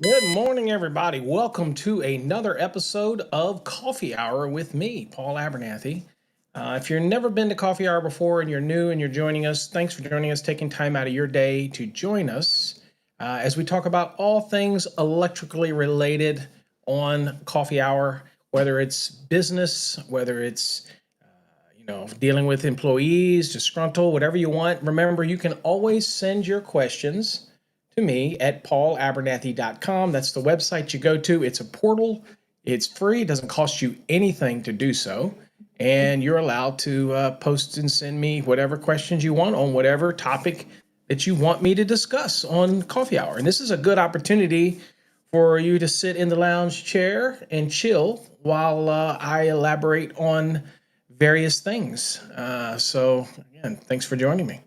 Good morning, everybody. Welcome to another episode of Coffee Hour with me, Paul Abernathy. If you've never been to Coffee Hour before and you're new and you're joining us, thanks for joining us, taking time out of your day to join us as we talk about all things electrically related on Coffee Hour, whether it's business, whether it's dealing with employees, disgruntled, whatever you want. Remember, you can always send your questions to me at paulabernathy.com. That's the website you go to. It's a portal. It's free. It doesn't cost you anything to do so. And you're allowed to post and send me whatever questions you want on whatever topic that you want me to discuss on Coffee Hour. And this is a good opportunity for you to sit in the lounge chair and chill while I elaborate on various things. Again, thanks for joining me.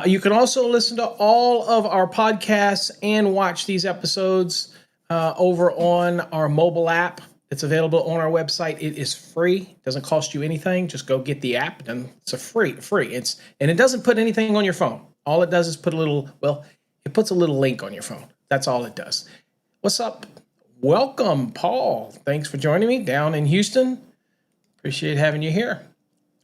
You can also listen to all of our podcasts and watch these episodes over on our mobile app. It's available on our website. It is free. It doesn't cost you anything. Just go get the app, and it's a free. And it doesn't put anything on your phone. All it does is it puts a little link on your phone. That's all it does. What's up? Welcome, Paul. Thanks for joining me down in Houston. Appreciate having you here.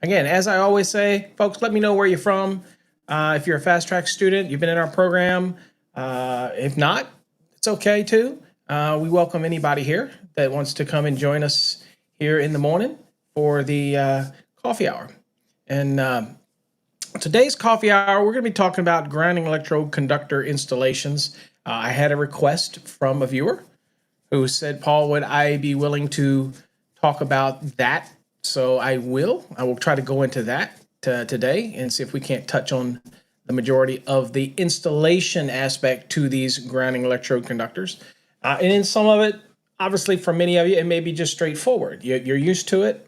Again, as I always say, folks, let me know where you're from. If you're a fast track student, you've been in our program. If not, it's okay too. We welcome anybody here that wants to come and join us here in the morning for the coffee hour. And today's coffee hour, we're going to be talking about grounding electrode conductor installations. I had a request from a viewer who said, Paul, would I be willing to talk about that? So I will. I will try to go into that today and see if we can't touch on the majority of the installation aspect to these grounding electrode conductors. And in some of it, obviously for many of you, it may be just straightforward. You're used to it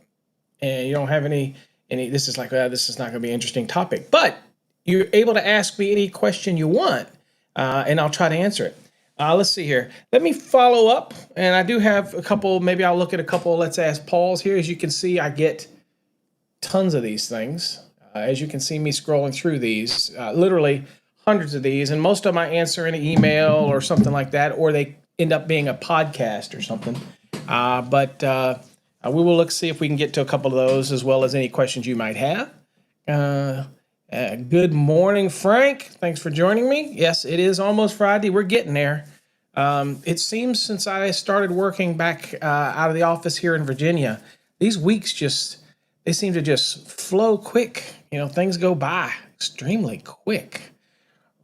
and you don't have any, this is like, this is not going to be an interesting topic, but you're able to ask me any question you want and I'll try to answer it. Let's see here. Let me follow up. And I do have a couple, maybe I'll look at a couple, let's ask Paul's here. As you can see, I get tons of these things. As you can see me scrolling through these, literally hundreds of these, and most of them I answer in an email or something like that, or they end up being a podcast or something. But we will see if we can get to a couple of those as well as any questions you might have. Good morning, Frank. Thanks for joining me. Yes, it is almost Friday. We're getting there. It seems since I started working back out of the office here in Virginia, these weeks they seem to just flow quick. Things go by extremely quick.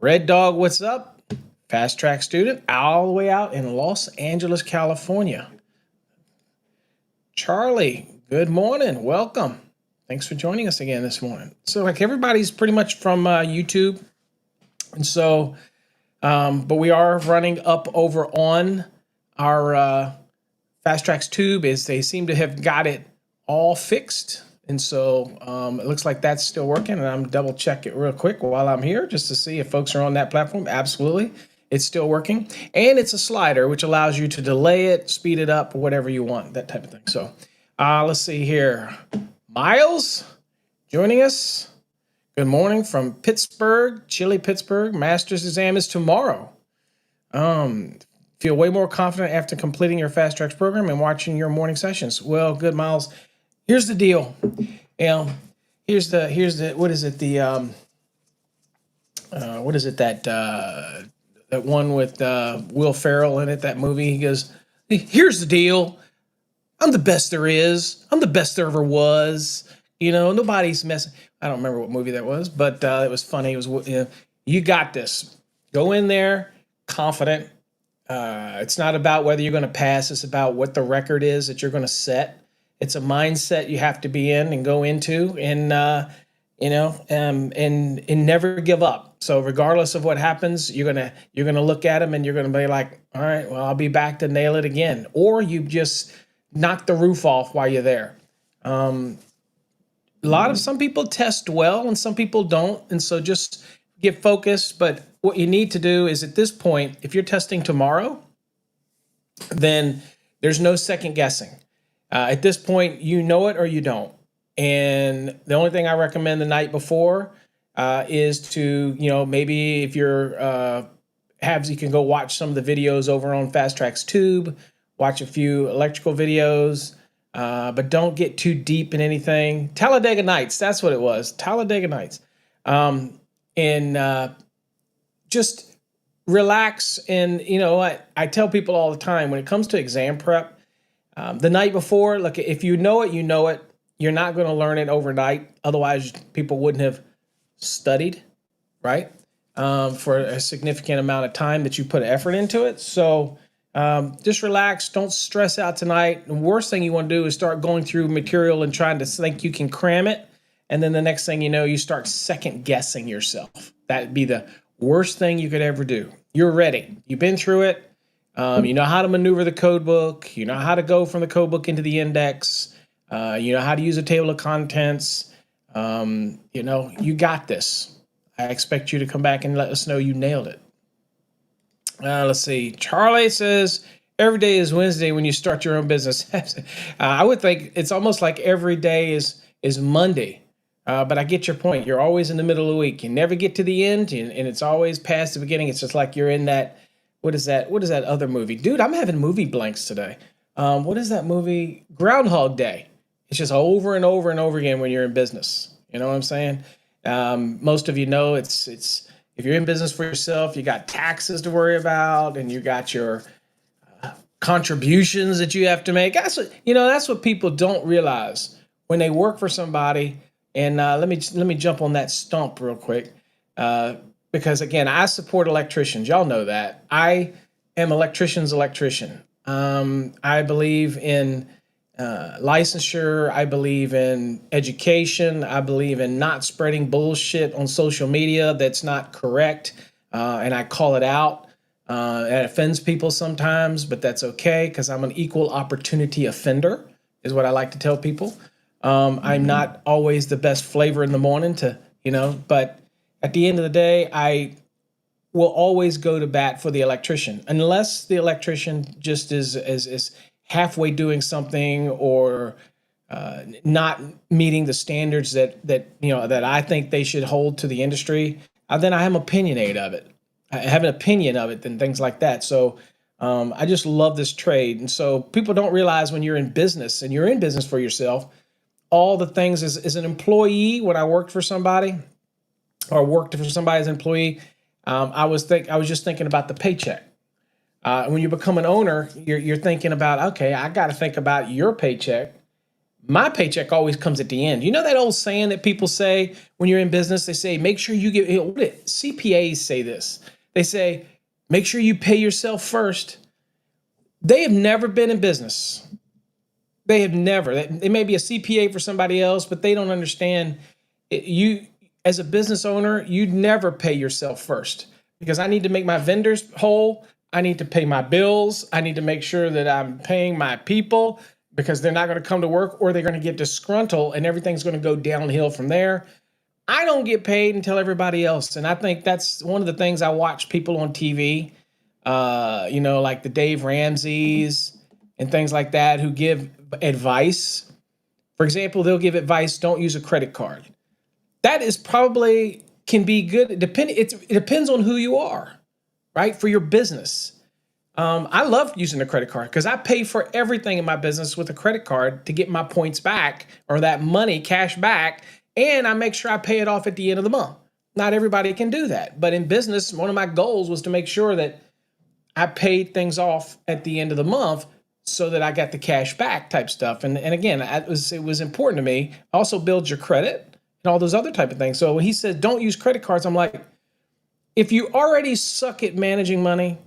Red Dog, what's up? Fast track student all the way out in Los Angeles, California. Charlie, good morning. Welcome. Thanks for joining us again this morning. So like everybody's pretty much from YouTube. And so, but we are running up over on our Fast Tracks tube is they seem to have got it all fixed. And so it looks like that's still working. And I'm double check it real quick while I'm here just to see if folks are on that platform. Absolutely. It's still working. And it's a slider, which allows you to delay it, speed it up, whatever you want, that type of thing. So let's see here. Miles joining us. Good morning from Pittsburgh, chilly Pittsburgh. Master's exam is tomorrow. Feel way more confident after completing your Fast Tracks program and watching your morning sessions. Well, good, Miles. Here's the deal. Here's the what is it? What is it that one with Will Ferrell in it? That movie. He goes, "Here's the deal. I'm the best there is. I'm the best there ever was. Nobody's messing." I don't remember what movie that was, but it was funny. It was, you got this. Go in there confident. It's not about whether you're going to pass. It's about what the record is that you're going to set. It's a mindset you have to be in and go into, and never give up. So regardless of what happens, you're gonna look at them and you're gonna be like, all right, well, I'll be back to nail it again. Or you just knock the roof off while you're there. Some people test well and some people don't, and so just get focused. But what you need to do is at this point, if you're testing tomorrow, then there's no second guessing. At this point, you know it or you don't. And the only thing I recommend the night before is to, maybe if you're you can go watch some of the videos over on Fast Track's Tube, watch a few electrical videos, but don't get too deep in anything. Talladega Nights, that's what it was. Talladega Nights. And just relax. And you know what? I tell people all the time when it comes to exam prep, the night before, look, if you know it, you know it. You're not going to learn it overnight. Otherwise, people wouldn't have studied, right? For a significant amount of time that you put effort into it. So just relax. Don't stress out tonight. The worst thing you want to do is start going through material and trying to think you can cram it. And then the next thing you know, you start second guessing yourself. That'd be the worst thing you could ever do. You're ready. You've been through it. You know how to maneuver the code book. You know how to go from the code book into the index. You know how to use a table of contents. You know, you got this. I expect you to come back and let us know you nailed it. Let's see. Charlie says, every day is Wednesday when you start your own business. I would think it's almost like every day is Monday. But I get your point. You're always in the middle of the week. You never get to the end, and it's always past the beginning. It's just like you're in that. What is that? What is that other movie? Dude, I'm having movie blanks today. What is that movie? Groundhog Day. It's just over and over and over again when you're in business. You know what I'm saying? Most of you know it's if you're in business for yourself, you got taxes to worry about, and you got your contributions that you have to make. That's what people don't realize when they work for somebody. And let me jump on that stump real quick, because again, I support electricians. Y'all know that I am electrician's electrician. I believe in licensure. I believe in education. I believe in not spreading bullshit on social media that's not correct, and I call it out. It offends people sometimes, but that's okay because I'm an equal opportunity offender, is what I like to tell people. I'm not always the best flavor in the morning but at the end of the day, I will always go to bat for the electrician, unless the electrician just is halfway doing something or not meeting the standards that I think they should hold to the industry. Then I am opinionated of it. I have an opinion of it and things like that. So I just love this trade. And so people don't realize when you're in business and you're in business for yourself, all the things as an employee, when I worked for somebody or worked for somebody as an employee, I was just thinking about the paycheck. When you become an owner, you're thinking about, okay, I got to think about your paycheck. My paycheck always comes at the end. You know that old saying that people say when you're in business, they say, make sure you get, CPAs say this. They say, make sure you pay yourself first. They have never been in business. They have never. They may be a CPA for somebody else, but they don't understand. You, as a business owner, you'd never pay yourself first, because I need to make my vendors whole. I need to pay my bills. I need to make sure that I'm paying my people, because they're not going to come to work or they're going to get disgruntled and everything's going to go downhill from there. I don't get paid until everybody else. And I think that's one of the things I watch people on TV, like the Dave Ramseys and things like that, who give advice. For example, they'll give advice, don't use a credit card. That is probably can be good. It depends on who you are, right? For your business. I love using a credit card because I pay for everything in my business with a credit card to get my points back, or that money cash back. And I make sure I pay it off at the end of the month. Not everybody can do that. But in business, one of my goals was to make sure that I paid things off at the end of the month so that I got the cash back type stuff. And again, it was important to me. Also builds your credit and all those other type of things. So when he said, don't use credit cards, I'm like, if you already suck at managing money,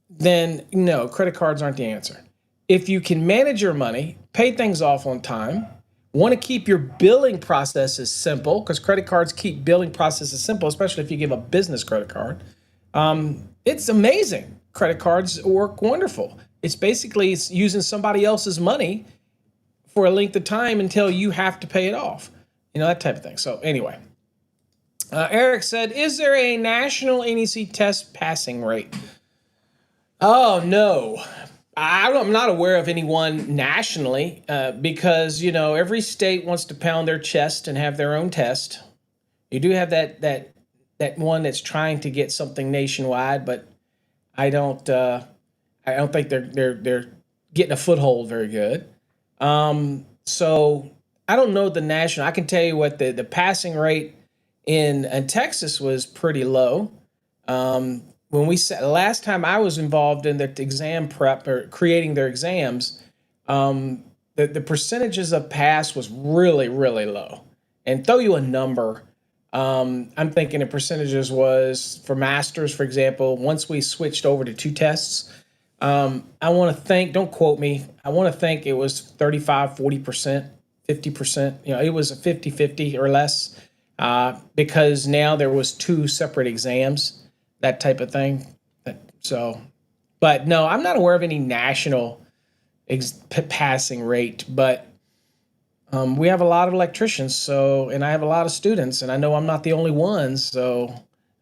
then no, credit cards aren't the answer. If you can manage your money, pay things off on time, want to keep your billing processes simple, because credit cards keep billing processes simple, especially if you give a business credit card. It's amazing. Credit cards work wonderful. It's basically using somebody else's money for a length of time until you have to pay it off. That type of thing. So anyway, Eric said, is there a national NEC test passing rate? Oh, no. I'm not aware of anyone nationally because, every state wants to pound their chest and have their own test. You do have that that one that's trying to get something nationwide, but I don't think they're getting a foothold very good. So I don't know the national. I can tell you what the passing rate in Texas was pretty low. When we last time I was involved in the exam prep or creating their exams, the percentages of pass was really low. And throw you a number. I'm thinking the percentages was for masters, for example, once we switched over to two tests. I want to think, don't quote me, I want to think it was 35, 40%, 50%. It was a 50-50 or less because now there was two separate exams, that type of thing. So, but no, I'm not aware of any national passing rate, but we have a lot of electricians, and I have a lot of students, and I know I'm not the only one. So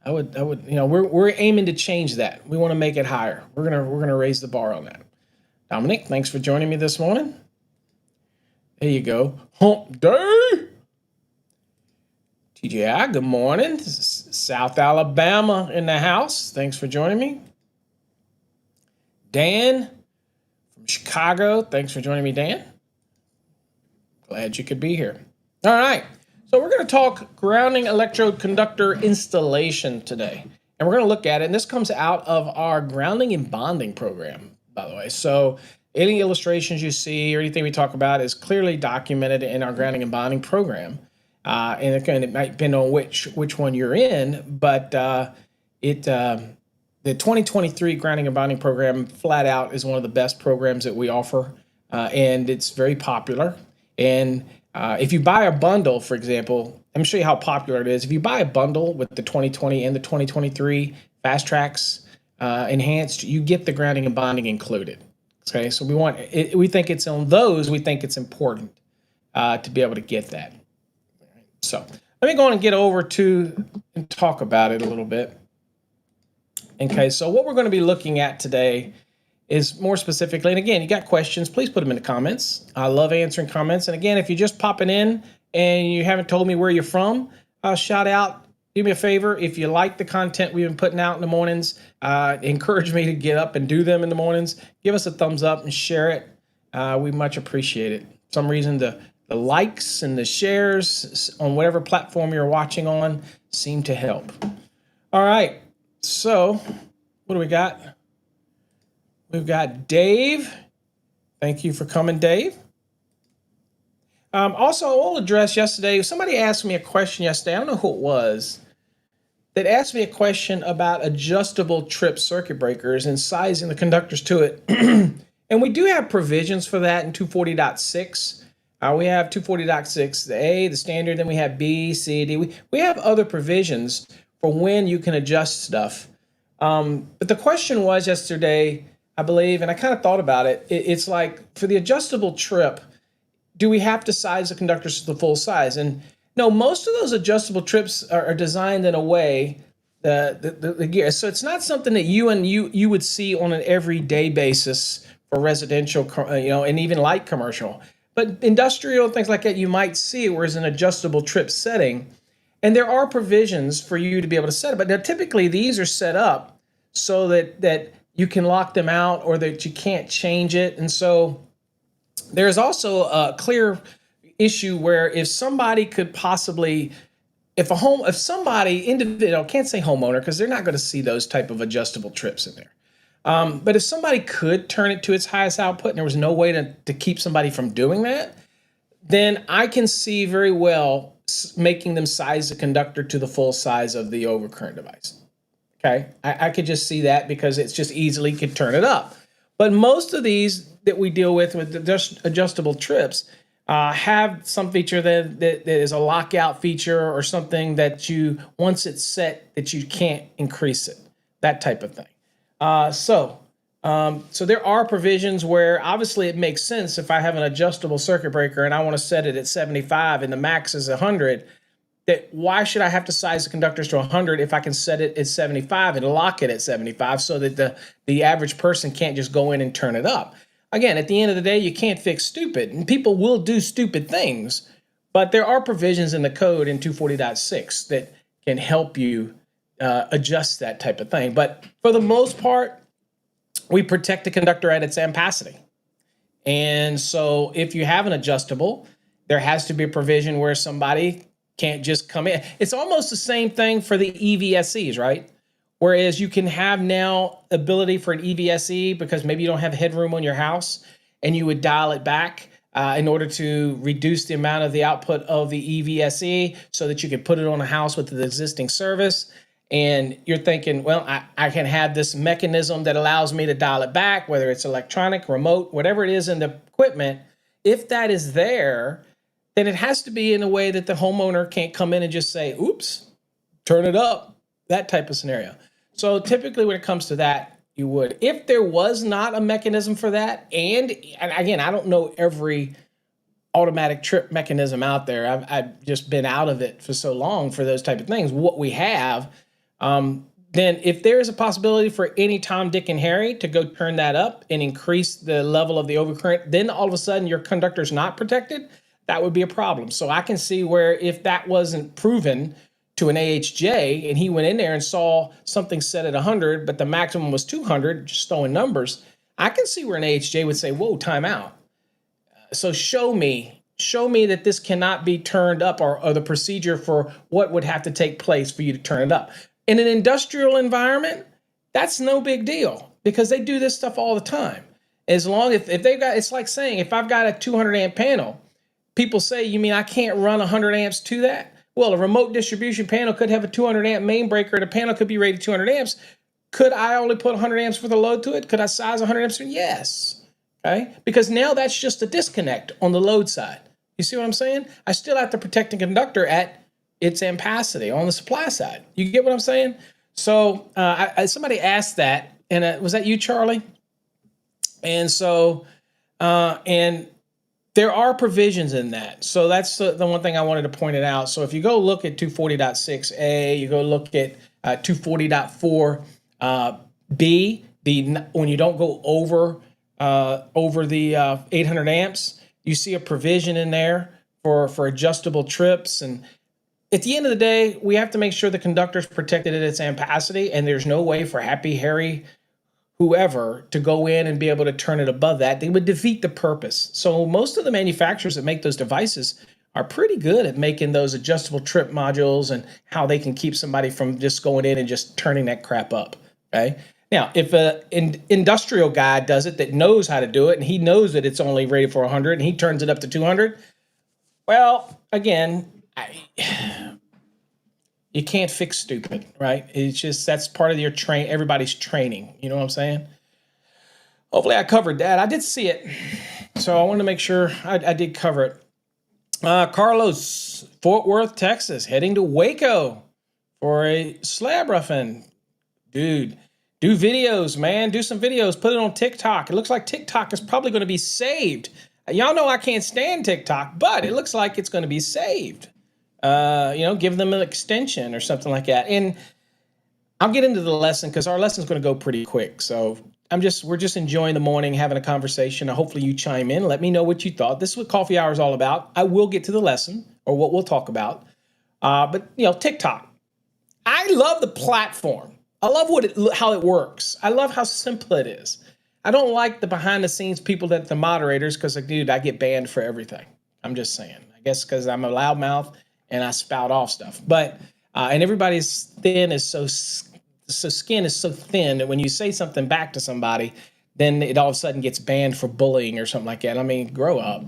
I would, we're aiming to change that. We want to make it higher. We're gonna raise the bar on that. Dominic, thanks for joining me this morning. There you go. Hump day. TGI, good morning. South Alabama in the house. Thanks for joining me. Dan from Chicago. Thanks for joining me, Dan. Glad you could be here. All right. So we're going to talk grounding electrode conductor installation today. And we're going to look at it. And this comes out of our grounding and bonding program, by the way. So any illustrations you see or anything we talk about is clearly documented in our grounding and bonding program. And it might depend on which one you're in, but the 2023 grounding and bonding program flat out is one of the best programs that we offer, and it's very popular. And if you buy a bundle, for example, let me show you how popular it is. If you buy a bundle with the 2020 and the 2023 Fast Tracks Enhanced, you get the grounding and bonding included. Okay, so we think it's on those. We think it's important to be able to get that. So let me go on and get over to and talk about it a little bit. Okay, so what we're going to be looking at today is more specifically, and again, you got questions, please put them in the comments. I love answering comments. And again, if you're just popping in and you haven't told me where you're from, shout out, do me a favor. If you like the content we've been putting out in the mornings, encourage me to get up and do them in the mornings. Give us a thumbs up and share it. We much appreciate it. For some reason, the likes and the shares on whatever platform you're watching on seem to help. All right, so what do we got? We've got Dave. Thank you for coming, Dave. Also, I will address yesterday, somebody asked me a question yesterday, I don't know who it was, that asked me a question about adjustable trip circuit breakers and sizing the conductors to it. And we do have provisions for that in 240.6. We have 240.6, the A, the standard, then we have B, C, D. We have other provisions for when you can adjust stuff. But the question was yesterday, I believe, and I kind of thought about it, it's like for the adjustable trip, do we have to size the conductors to the full size? And no, most of those adjustable trips are designed in a way, the gear. So it's not something that you would see on an everyday basis for residential, and even light commercial. But industrial, things like that, you might see where it's an adjustable trip setting. And there are provisions for you to be able to set it. But now typically these are set up so that you can lock them out or that you can't change it. And so there's also a clear issue where if somebody could possibly, if somebody, individual, can't say homeowner because they're not going to see those type of adjustable trips in there. But if somebody could turn it to its highest output and there was no way to keep somebody from doing that, then I can see very well making them size the conductor to the full size of the overcurrent device. Okay, I could just see that because it's just easily could turn it up. But most of these that we deal with just adjustable trips have some feature that is a lockout feature or something that once it's set, that you can't increase it, that type of thing. So there are provisions where obviously it makes sense if I have an adjustable circuit breaker and I want to set it at 75 and the max is 100, that why should I have to size the conductors to 100 if I can set it at 75 and lock it at 75 so that the average person can't just go in and turn it up? Again, at the end of the day, you can't fix stupid, and people will do stupid things, but there are provisions in the code in 240.6 that can help you adjust that type of thing. But for the most part, we protect the conductor at its ampacity. And so if you have an adjustable, there has to be a provision where somebody can't just come in. It's almost the same thing for the EVSEs, right? Whereas you can have now ability for an EVSE because maybe you don't have headroom on your house and you would dial it back in order to reduce the amount of the output of the EVSE so that you can put it on a house with the existing service. And you're thinking, well, I can have this mechanism that allows me to dial it back, whether it's electronic, remote, whatever it is in the equipment. If that is there, then it has to be in a way that the homeowner can't come in and just say, oops, turn it up, that type of scenario. So typically when it comes to that, you would. If there was not a mechanism for that, and again, I don't know every automatic trip mechanism out there. I've just been out of it for so long for those type of things. What we have, then if there is a possibility for any Tom, Dick, and Harry to go turn that up and increase the level of the overcurrent, then all of a sudden your conductor's not protected, that would be a problem. So I can see where if that wasn't proven to an AHJ and he went in there and saw something set at 100, but the maximum was 200, just throwing numbers, I can see where an AHJ would say, whoa, time out. So show me that this cannot be turned up or the procedure for what would have to take place for you to turn it up. In an industrial environment, that's no big deal because they do this stuff all the time. As long as if they've got, it's like saying, if I've got a 200 amp panel, people say, you mean I can't run 100 amps to that? Well, a remote distribution panel could have a 200 amp main breaker. The panel could be rated 200 amps. Could I only put 100 amps worth of load to it? Could I size 100 amps? Yes. Okay. Because now that's just a disconnect on the load side. You see what I'm saying? I still have to protect the conductor at its ampacity on the supply side. You get what I'm saying? So somebody asked that, and was that you, Charlie? And so, and there are provisions in that. So that's the one thing I wanted to point it out. So if you go look at 240.6a, you go look at 240.4b, when you don't go over the 800 amps, you see a provision in there for adjustable trips. And at the end of the day, we have to make sure the conductor's protected at its ampacity, and there's no way for Happy, Harry, whoever to go in and be able to turn it above that. They would defeat the purpose. So most of the manufacturers that make those devices are pretty good at making those adjustable trip modules and how they can keep somebody from just going in and just turning that crap up, okay? Now, if an industrial guy does it that knows how to do it and he knows that it's only rated for 100 and he turns it up to 200, well, again, you can't fix stupid, right? It's just that's part of your everybody's training. You know what I'm saying? Hopefully I covered that. I did see it, so I wanted to make sure I did cover it. Carlos, Fort Worth, Texas, heading to Waco for a slab roughing. Dude, do videos, man. Do some videos. Put it on TikTok. It looks like TikTok is probably going to be saved. Y'all know I can't stand TikTok, but it looks like it's going to be saved. Give them an extension or something like that. And I'll get into the lesson because our lesson's going to go pretty quick. So we're just enjoying the morning, having a conversation. Hopefully you chime in. Let me know what you thought. This is what Coffee Hour is all about. I will get to the lesson or what we'll talk about. But TikTok. I love the platform. I love how it works. I love how simple it is. I don't like the behind the scenes people that the moderators because, dude, I get banned for everything. I'm just saying. I guess because I'm a loudmouth and I spout off stuff. But and everybody's skin is so thin that when you say something back to somebody, then it all of a sudden gets banned for bullying or something like that. I mean, grow up,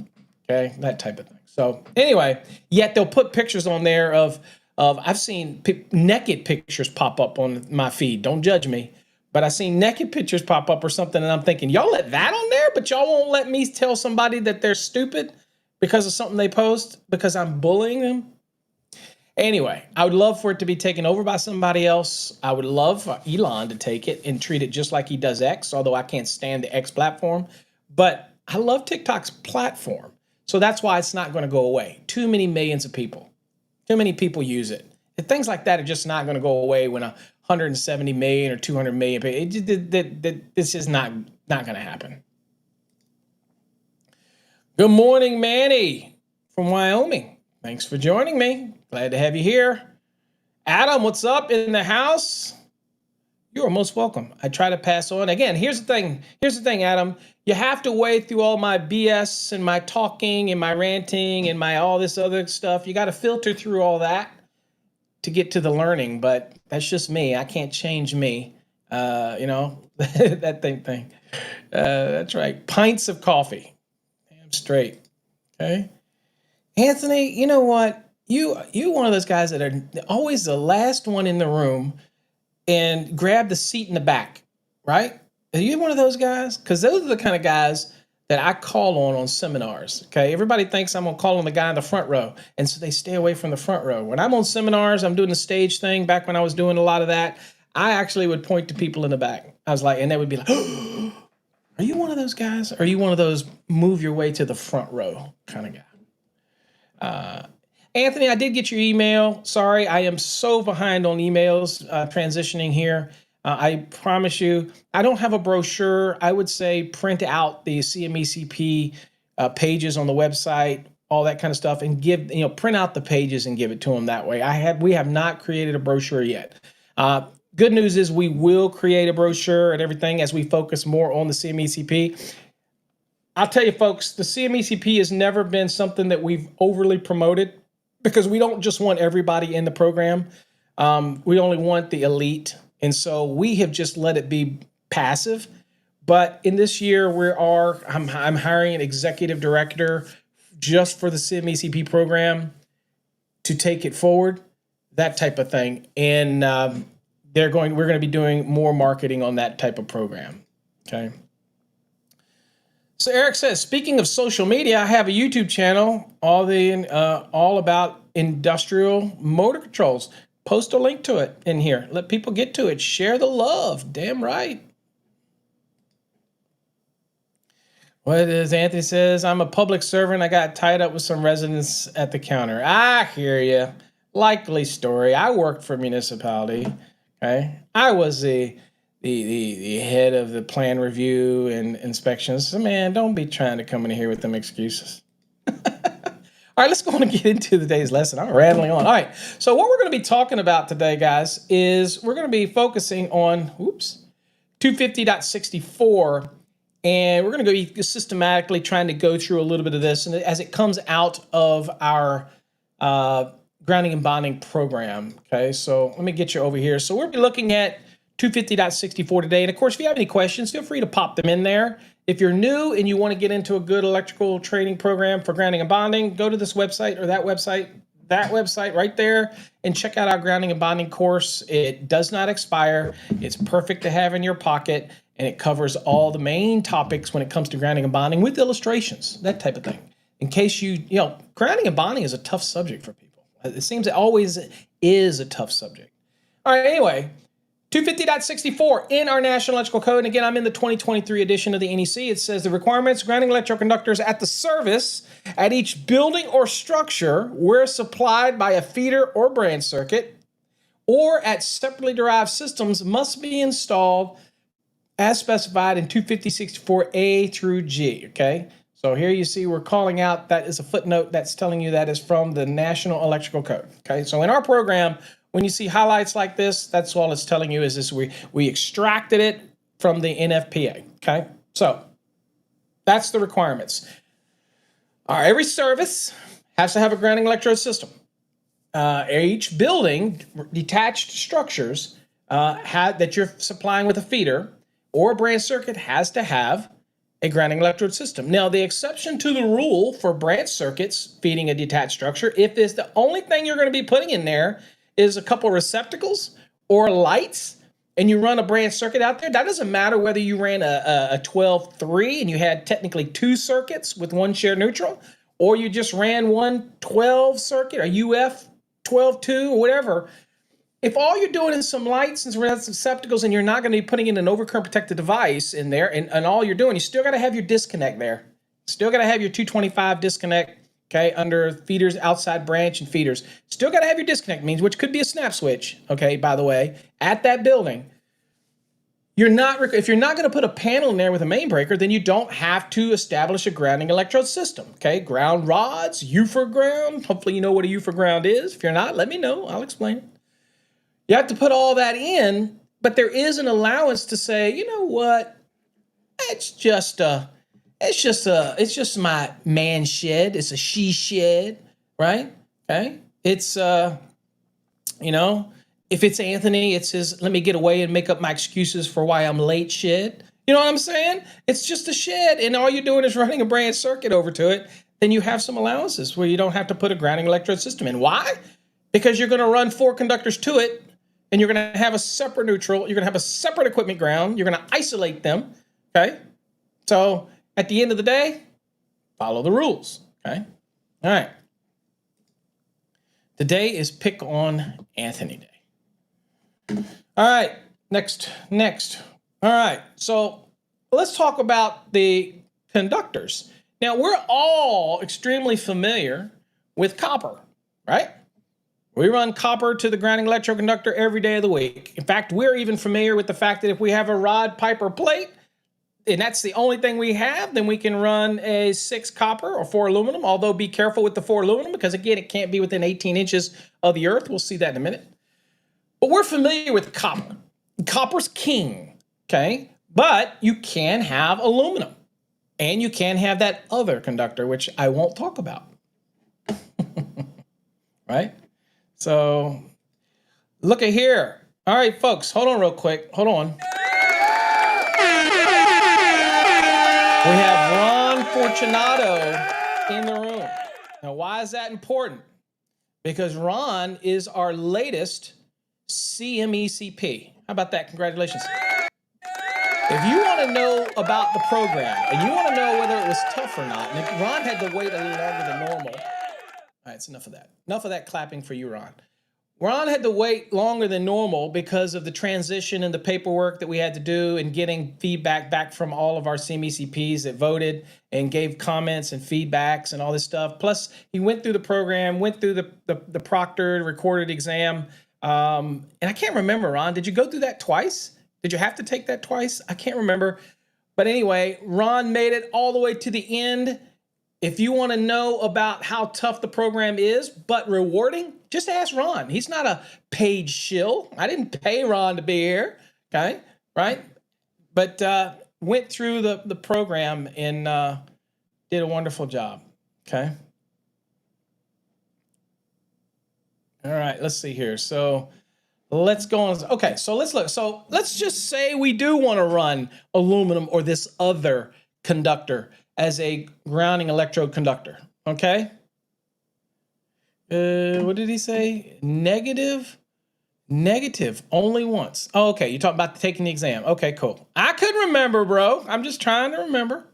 okay? That type of thing. So anyway, yet they'll put pictures on there of I've seen naked pictures pop up on my feed. Don't judge me. But I seen naked pictures pop up or something, and I'm thinking, y'all let that on there, but y'all won't let me tell somebody that they're stupid because of something they post because I'm bullying them. Anyway, I would love for it to be taken over by somebody else. I would love for Elon to take it and treat it just like he does X, although I can't stand the X platform. But I love TikTok's platform. So that's why it's not going to go away. Too many millions of people. Too many people use it. And things like that are just not going to go away when 170 million or 200 million people. This is not going to happen. Good morning, Manny from Wyoming. Thanks for joining me. Glad to have you here. Adam, what's up in the house? You are most welcome. I try to pass on. Again, here's the thing. Here's the thing, Adam. You have to wade through all my BS and my talking and my ranting and my all this other stuff. You got to filter through all that to get to the learning, but that's just me. I can't change me. That thing. That's right. Pints of coffee. Damn straight. Okay. Anthony, you know what? You one of those guys that are always the last one in the room and grab the seat in the back, right? Are you one of those guys? Because those are the kind of guys that I call on seminars. Okay, everybody thinks I'm gonna call on the guy in the front row, and so they stay away from the front row. When I'm on seminars, I'm doing the stage thing. Back when I was doing a lot of that, I actually would point to people in the back. I was like, and they would be like, "Are you one of those guys? Or are you one of those move your way to the front row kind of guy?" Anthony, I did get your email. Sorry, I am so behind on emails transitioning here. I promise you, I don't have a brochure. I would say print out the CMECP pages on the website, all that kind of stuff, and print out the pages and give it to them that way. We have not created a brochure yet. Good news is we will create a brochure and everything as we focus more on the CMECP. I'll tell you, folks, the CMECP has never been something that we've overly promoted because we don't just want everybody in the program. We only want the elite. And so we have just let it be passive. But in this year, I'm hiring an executive director just for the CMECP program to take it forward, that type of thing. And we're going to be doing more marketing on that type of program. Okay. So Eric says, speaking of social media, I have a YouTube channel, all about industrial motor controls. Post a link to it in here. Let people get to it. Share the love. Damn right. What is Anthony says, I'm a public servant. I got tied up with some residents at the counter. I hear you. Likely story. I worked for a municipality. Okay. I was the head of the plan review and inspections. So, man, don't be trying to come in here with them excuses. All right, let's go on and get into today's lesson. I'm rattling on. All right, so what we're going to be talking about today, guys, is we're going to be focusing on, 250.64, and we're going to be systematically trying to go through a little bit of this and as it comes out of our grounding and bonding program. Okay, so let me get you over here. So we'll be looking at 250.64 today. And of course, if you have any questions, feel free to pop them in there. If you're new and you want to get into a good electrical training program for grounding and bonding, go to this website or that website right there and check out our grounding and bonding course. It does not expire. It's perfect to have in your pocket, and it covers all the main topics when it comes to grounding and bonding with illustrations, that type of thing. In case grounding and bonding is a tough subject for people. It seems it always is a tough subject. All right, anyway, 250.64 in our National Electrical Code. And again, I'm in the 2023 edition of the NEC. It says the requirements, grounding electroconductors at the service at each building or structure where supplied by a feeder or branch circuit or at separately derived systems must be installed as specified in 250.64A through G, okay? So here you see we're calling out, that is a footnote that's telling you that is from the National Electrical Code, okay? So in our program, when you see highlights like this, that's all it's telling you is this: we extracted it from the NFPA, okay? So that's the requirements. All right, every service has to have a grounding electrode system. Each building, detached structures that you're supplying with a feeder or a branch circuit has to have a grounding electrode system. Now, the exception to the rule for branch circuits feeding a detached structure, if it's the only thing you're going to be putting in there is a couple receptacles or lights, and you run a branch circuit out there, that doesn't matter whether you ran a 12-3 and you had technically two circuits with one shared neutral, or you just ran one 12 circuit, a UF 12-2 or whatever. If all you're doing is some lights and some receptacles and you're not going to be putting in an overcurrent protected device in there, and all you're doing, you still got to have your disconnect there. Still got to have your 225 disconnect. Okay, under feeders, outside branch and feeders. Still got to have your disconnect means, which could be a snap switch, okay, by the way, at that building. If you're not going to put a panel in there with a main breaker, then you don't have to establish a grounding electrode system, okay? Ground rods, U for ground. Hopefully you know what a U for ground is. If you're not, let me know. I'll explain it. You have to put all that in, but there is an allowance to say, you know what? It's just it's just my man shed. It's a she shed, right? Okay. It's you know, if it's Anthony, it's his let me get away and make up my excuses for why I'm late shed. You know what I'm saying? It's just a shed, and all you're doing is running a branch circuit over to it. Then you have some allowances where you don't have to put a grounding electrode system in. Why? Because you're going to run 4 conductors to it, and you're going to have a separate neutral. You're going to have a separate equipment ground. You're going to isolate them. Okay. So at the end of the day, follow the rules. Okay. All right. Today is Pick on Anthony Day. All right. Next. All right. So let's talk about the conductors. Now, we're all extremely familiar with copper, right? We run copper to the grounding electroconductor every day of the week. In fact, we're even familiar with the fact that if we have a rod, pipe, or plate, and that's the only thing we have, then we can run a 6 copper or 4 aluminum, although be careful with the 4 aluminum because, again, it can't be within 18 inches of the earth. We'll see that in a minute. But we're familiar with copper. Copper's king, okay? But you can have aluminum, and you can have that other conductor, which I won't talk about, right? So look at here. All right, folks, hold on real quick. Hold on. We have Ron Fortunato in the room. Now, why is that important? Because Ron is our latest CMECP. How about that? Congratulations. If you want to know about the program and you want to know whether it was tough or not, and if Ron had to wait a little longer than normal. All right, it's enough of that. Enough of that clapping for you, Ron. Ron had to wait longer than normal because of the transition and the paperwork that we had to do and getting feedback back from all of our CMECPs that voted and gave comments and feedbacks and all this stuff. Plus, he went through the program, went through the proctored, recorded exam. And I can't remember, Ron, did you go through that twice? Did you have to take that twice? I can't remember. But anyway, Ron made it all the way to the end. If you want to know about how tough the program is, but rewarding, just ask Ron. He's not a paid shill. I didn't pay Ron to be here, okay? Right? But went through the program and did a wonderful job, okay? All right, let's see here. So let's go on. Okay, so let's look. So let's just say we do want to run aluminum or this other conductor as a grounding electrode conductor, okay? What did he say? Negative, only once. Oh, okay, you're talking about taking the exam. Okay, cool. I couldn't remember, bro. I'm just trying to remember.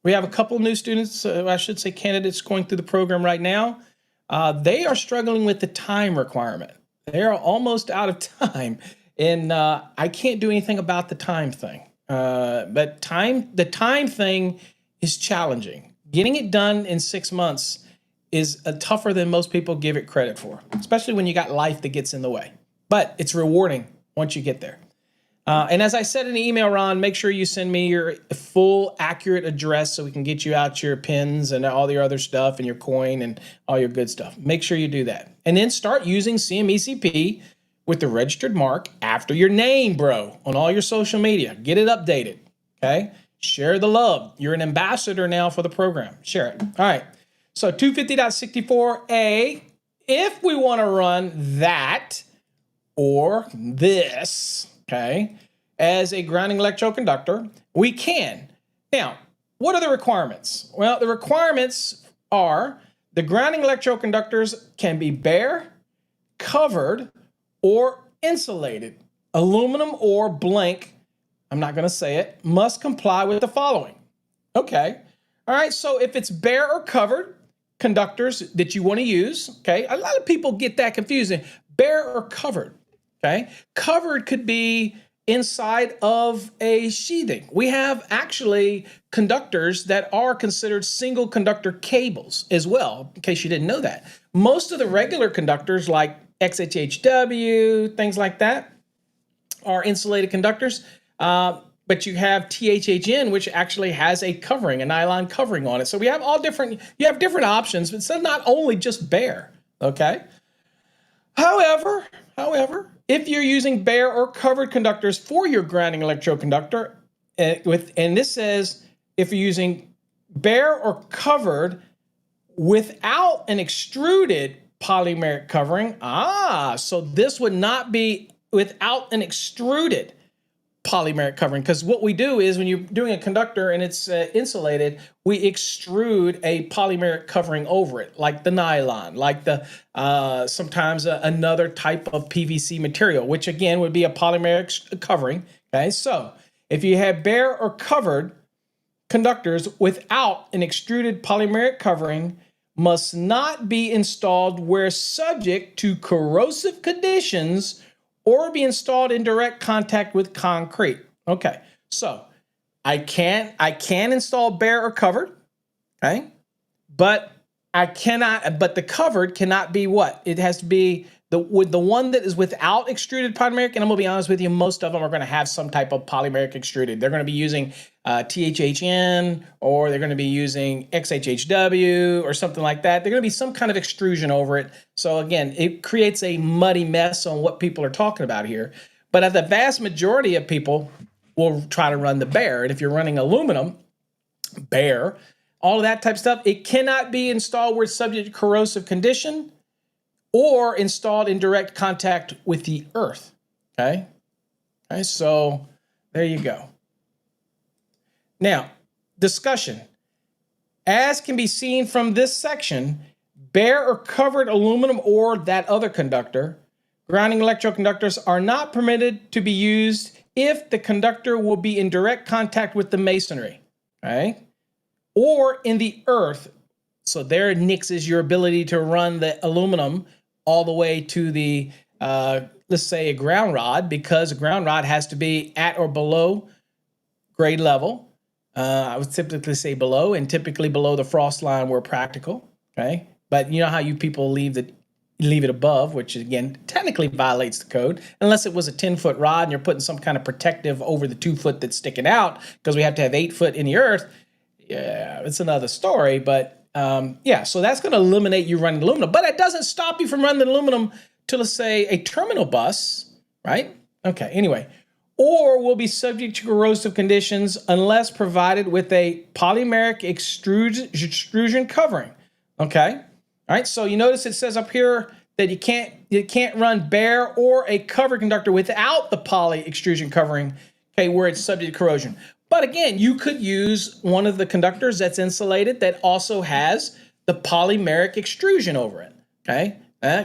We have a couple new students, I should say candidates going through the program right now. They are struggling with the time requirement. They're almost out of time, and I can't do anything about the time thing. But the time thing is challenging. Getting it done in 6 months is tougher than most people give it credit for, especially when you got life that gets in the way. But it's rewarding once you get there. And as I said in the email, Ron, make sure you send me your full, accurate address so we can get you out your pins and all your other stuff and your coin and all your good stuff. Make sure you do that. And then start using CMECP with the registered mark after your name, bro, on all your social media. Get it updated, okay? Share the love. You're an ambassador now for the program. Share it. All right. So 250.64a, if we want to run that or this, okay, as a grounding electroconductor, we can. Now, what are the requirements? Well, the requirements are the grounding electroconductors can be bare, covered, or insulated. Aluminum or blank, I'm not going to say it, must comply with the following. Okay. All right. So if it's bare or covered conductors that you want to use, okay, a lot of people get that confusing. Bare or covered. Okay. Covered could be inside of a sheathing. We have actually conductors that are considered single conductor cables as well, in case you didn't know that. Most of the regular conductors like XHHW, things like that, are insulated conductors. But you have THHN, which actually has a covering, a nylon covering on it. So we have all different, you have different options, but it's not only just bare, okay? However, if you're using bare or covered conductors for your grounding electroconductor, and this says if you're using bare or covered without an extruded polymeric covering, so this would not be without an extruded polymeric covering, because what we do is when you're doing a conductor and it's insulated, we extrude a polymeric covering over it, like the nylon, like the sometimes another type of PVC material, which again would be a polymeric covering. Okay, so if you have bare or covered conductors without an extruded polymeric covering, must not be installed where subject to corrosive conditions or be installed in direct contact with concrete. Okay, so I can install bare or covered, okay, but I cannot. But the covered cannot be what? It has to be the one that is without extruded polymeric. And I'm gonna be honest with you, most of them are going to have some type of polymeric extruded. They're going to be using THHN, or they're going to be using XHHW or something like that. They're going to be some kind of extrusion over it. So again, it creates a muddy mess on what people are talking about here. But the vast majority of people will try to run the bare. And if you're running aluminum, bare, all of that type of stuff, it cannot be installed where it's subject to corrosive condition or installed in direct contact with the earth. Okay, so there you go. Now, discussion. As can be seen from this section, bare or covered aluminum or that other conductor, grounding electroconductors are not permitted to be used if the conductor will be in direct contact with the masonry, right? Or in the earth. So there it nixes your ability to run the aluminum all the way to the, let's say, a ground rod, because a ground rod has to be at or below grade level. I would typically say below, and typically below the frost line where practical, okay? But you know how you people leave it above, which again technically violates the code, unless it was a 10-foot rod and you're putting some kind of protective over the 2-foot that's sticking out, because we have to have 8 foot in the earth. Yeah, it's another story, but yeah, so that's going to eliminate you running aluminum, but it doesn't stop you from running aluminum to, let's say, a terminal bus, right? Okay, anyway, or will be subject to corrosive conditions unless provided with a polymeric extrusion covering. Okay, all right. So you notice it says up here that you can't run bare or a covered conductor without the poly extrusion covering. Okay, where it's subject to corrosion. But again, you could use one of the conductors that's insulated that also has the polymeric extrusion over it. Okay,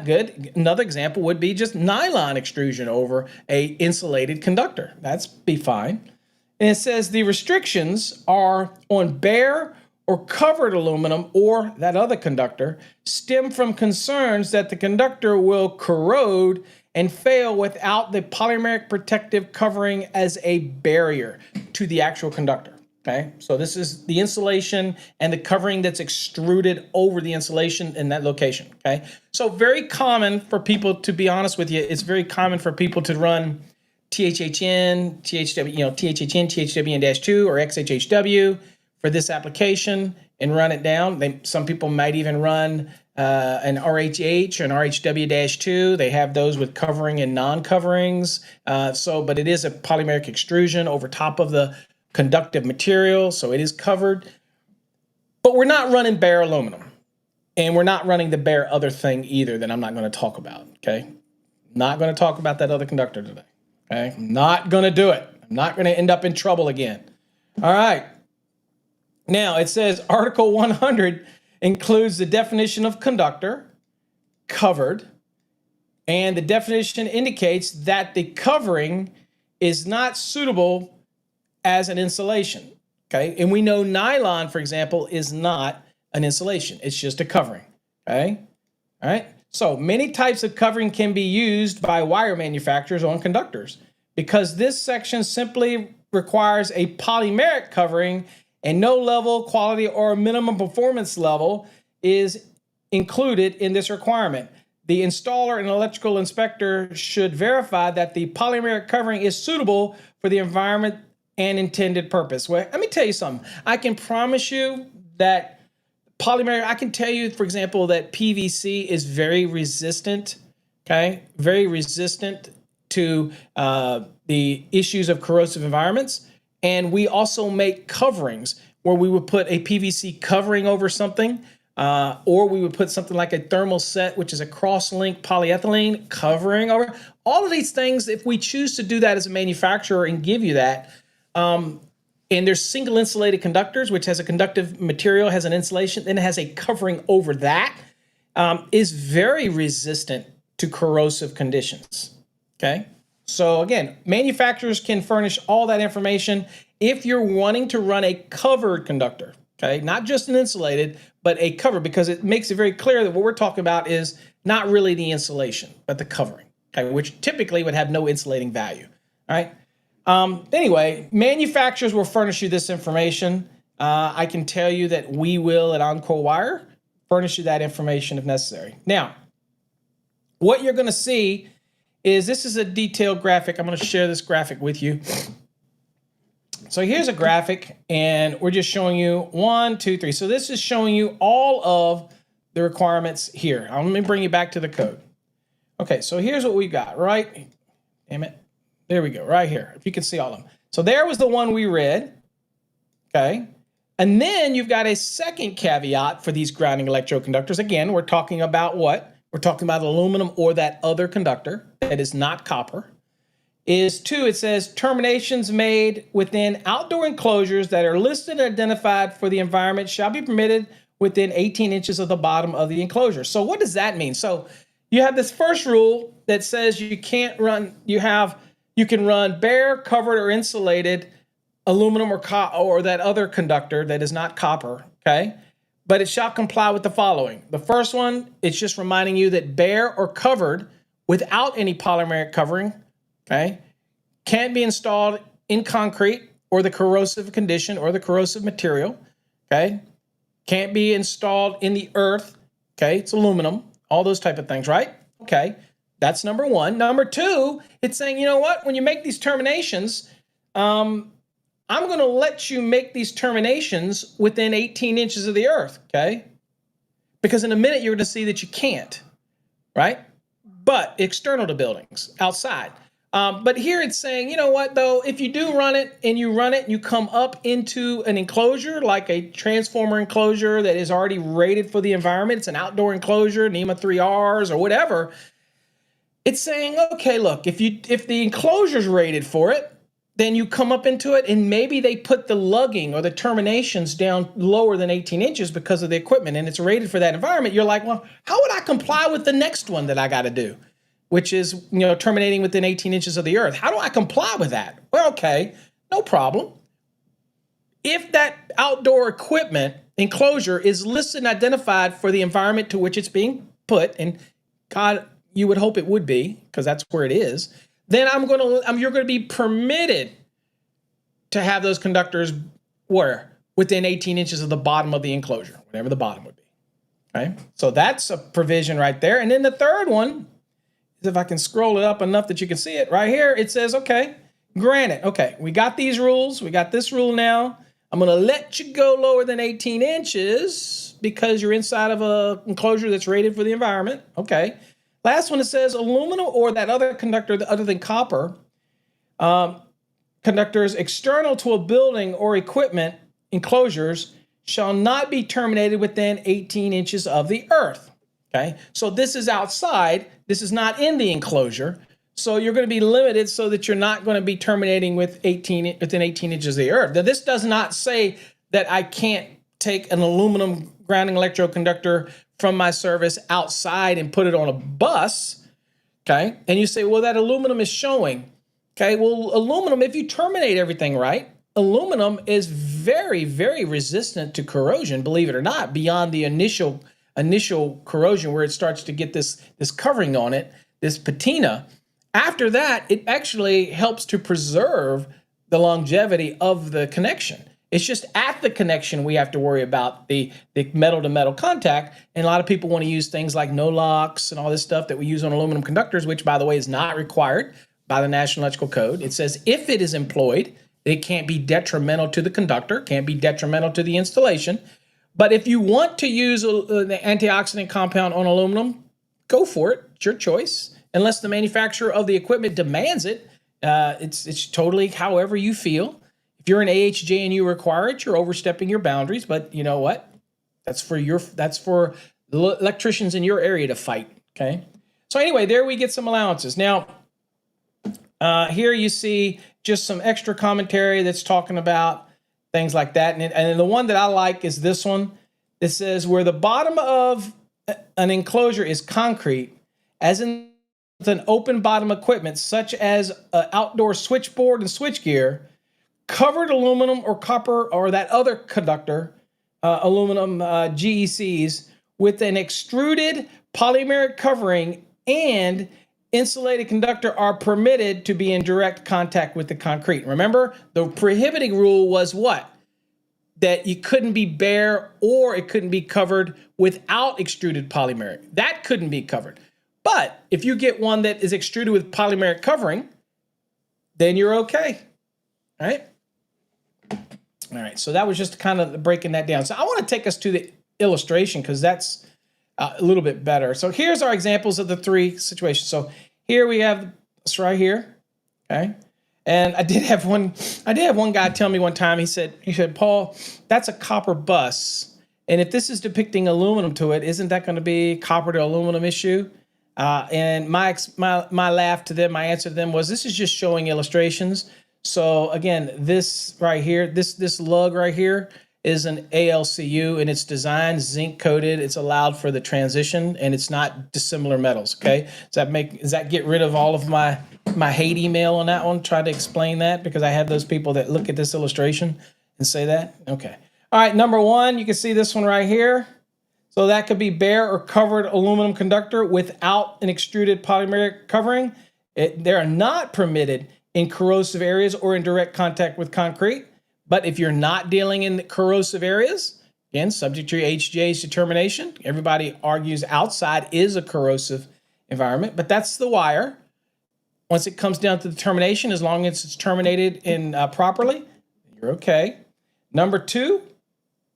good. Another example would be just nylon extrusion over a insulated conductor. That's be fine. And it says the restrictions are on bare or covered aluminum or that other conductor stem from concerns that the conductor will corrode and fail without the polymeric protective covering as a barrier to the actual conductor. Okay, so this is the insulation and the covering that's extruded over the insulation in that location. Okay, so very common for people, to be honest with you, it's very common for people to run THHN, THW, THHN, THWN-2 or XHHW for this application and run it down. Some people might even run an RHH or an RHW-2. They have those with covering and non-coverings. But it is a polymeric extrusion over top of the conductive material, so it is covered. But we're not running bare aluminum, and we're not running the bare other thing either that I'm not going to talk about. Okay, not going to talk about that other conductor today. Okay, not going to do it. I'm not going to end up in trouble again. All right. Now it says Article 100 includes the definition of conductor, covered, and the definition indicates that the covering is not suitable as an insulation. Okay, and we know nylon, for example, is not an insulation. It's just a covering. Okay, all right. So many types of covering can be used by wire manufacturers on conductors because this section simply requires a polymeric covering and no level, quality, or minimum performance level is included in this requirement. The installer and electrical inspector should verify that the polymeric covering is suitable for the environment and intended purpose. Well, let me tell you something. I can promise you that polymeric, I can tell you, for example, that PVC is very resistant, okay? Very resistant to the issues of corrosive environments. And we also make coverings where we would put a PVC covering over something, or we would put something like a thermal set, which is a cross-link polyethylene covering over. All of these things, if we choose to do that as a manufacturer and give you that, and there's single insulated conductors, which has a conductive material, has an insulation, then it has a covering over that, is very resistant to corrosive conditions, okay? So again, manufacturers can furnish all that information if you're wanting to run a covered conductor, okay? Not just an insulated, but a cover, because it makes it very clear that what we're talking about is not really the insulation, but the covering, okay? Which typically would have no insulating value, all right? Anyway, manufacturers will furnish you this information. I can tell you that we will at Encore Wire furnish you that information if necessary. Now, what you're going to see is this is a detailed graphic. I'm going to share this graphic with you. So here's a graphic, and we're just showing you 1, 2, 3. So this is showing you all of the requirements here. Let me bring you back to the code. Okay, so here's what we've got, right? Damn it. There we go, right here, if you can see all of them. So there was the one we read, okay? And then you've got a second caveat for these grounding electroconductors. Again, we're talking about what? We're talking about aluminum or that other conductor that is not copper. Is 2, it says terminations made within outdoor enclosures that are listed and identified for the environment shall be permitted within 18 inches of the bottom of the enclosure. So what does that mean? So you have this first rule that says you can't run, you can run bare, covered, or insulated aluminum or that other conductor that is not copper, okay? But it shall comply with the following. The first one, it's just reminding you that bare or covered without any polymeric covering, okay, can't be installed in concrete or the corrosive condition or the corrosive material, okay? Can't be installed in the earth, okay? It's aluminum, all those type of things, right? Okay. That's number one. Number 2, it's saying, you know what? When you make these terminations, I'm going to let you make these terminations within 18 inches of the earth, okay? Because in a minute, you're going to see that you can't, right? But external to buildings, outside. But here it's saying, you know what, though? If you do run it and you come up into an enclosure, like a transformer enclosure that is already rated for the environment, it's an outdoor enclosure, NEMA 3Rs or whatever, it's saying, okay, look, if the enclosure's rated for it, then you come up into it and maybe they put the lugging or the terminations down lower than 18 inches because of the equipment and it's rated for that environment. You're like, well, how would I comply with the next one that I got to do, which is, terminating within 18 inches of the earth? How do I comply with that? Well, okay, no problem. If that outdoor equipment enclosure is listed and identified for the environment to which it's being put, and God, you would hope it would be, because that's where it is, then you're going to be permitted to have those conductors where? Within 18 inches of the bottom of the enclosure, whatever the bottom would be. Okay? So that's a provision right there. And then the third one is, if I can scroll it up enough that you can see it, right here, it says, okay, granted, okay, we got these rules, we got this rule now. I'm going to let you go lower than 18 inches because you're inside of an enclosure that's rated for the environment. Okay. Last one, it says aluminum or that other conductor other than copper, conductors external to a building or equipment enclosures shall not be terminated within 18 inches of the earth. Okay, so this is outside. This is not in the enclosure. So you're going to be limited so that you're not going to be terminating within 18 inches of the earth. Now, this does not say that I can't take an aluminum grounding electroconductor from my service outside and put it on a bus, okay? And you say, well, that aluminum is showing. Okay, well, aluminum, if you terminate everything right, aluminum is very, very resistant to corrosion, believe it or not, beyond the initial corrosion where it starts to get this covering on it, this patina. After that, it actually helps to preserve the longevity of the connection. It's just at the connection we have to worry about the metal-to-metal contact, and a lot of people want to use things like no-locks and all this stuff that we use on aluminum conductors, which, by the way, is not required by the National Electrical Code. It says if it is employed, it can't be detrimental to the conductor, can't be detrimental to the installation. But if you want to use the antioxidant compound on aluminum, go for it. It's your choice. unless the manufacturer of the equipment demands it. It's totally however you feel. If you're an AHJ and you require it, you're overstepping your boundaries. But you know what? That's for the electricians in your area to fight. Okay. So anyway, there we get some allowances. Now, here you see just some extra commentary that's talking about things like that. And the one that I like is this one. It says where the bottom of an enclosure is concrete, as in with an open bottom equipment such as an outdoor switchboard and switchgear, covered aluminum or copper or that other conductor, aluminum GECs with an extruded polymeric covering and insulated conductor are permitted to be in direct contact with the concrete. Remember, the prohibiting rule was what? That you couldn't be bare or it couldn't be covered without extruded polymeric. That couldn't be covered. But if you get one that is extruded with polymeric covering, then you're okay. All right? All right, so that was just kind of breaking that down. So I want to take us to the illustration because that's a little bit better. So here's our examples of the three situations. So here we have this right here, okay? And I did have one guy tell me one time, he said, Paul, that's a copper bus. And if this is depicting aluminum to it, isn't that going to be copper to aluminum issue? And my laugh to them, my answer to them was, this is just showing illustrations. So again, this right here, this lug right here is an ALCU and it's designed zinc coated. It's allowed for the transition and it's not dissimilar metals. Okay. Does that get rid of all of my hate email on that one? Try to explain that because I have those people that look at this illustration and say that. Okay. All right. Number one, you can see this one right here. So that could be bare or covered aluminum conductor without an extruded polymeric covering. They are not permitted in corrosive areas or in direct contact with concrete. But if you're not dealing in the corrosive areas, again, subject to your HJ's determination, everybody argues outside is a corrosive environment, but that's the wire. Once it comes down to the termination, as long as it's terminated in properly, you're okay. Number two,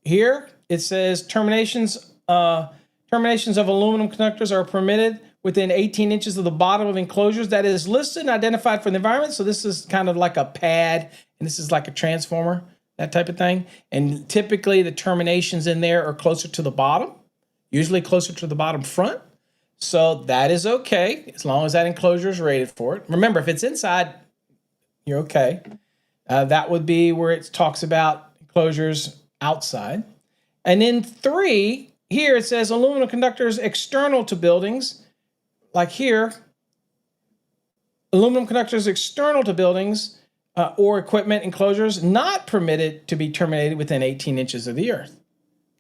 here it says terminations of aluminum conductors are permitted within 18 inches of the bottom of enclosures that is listed and identified for the environment. So this is kind of like a pad, and this is like a transformer, that type of thing. And typically the terminations in there are closer to the bottom, usually closer to the bottom front. So that is okay, as long as that enclosure is rated for it. Remember, if it's inside, you're okay. That would be where it talks about enclosures outside. And in three, here it says aluminum conductors external to buildings. Like here, aluminum conductors external to buildings or equipment enclosures not permitted to be terminated within 18 inches of the earth.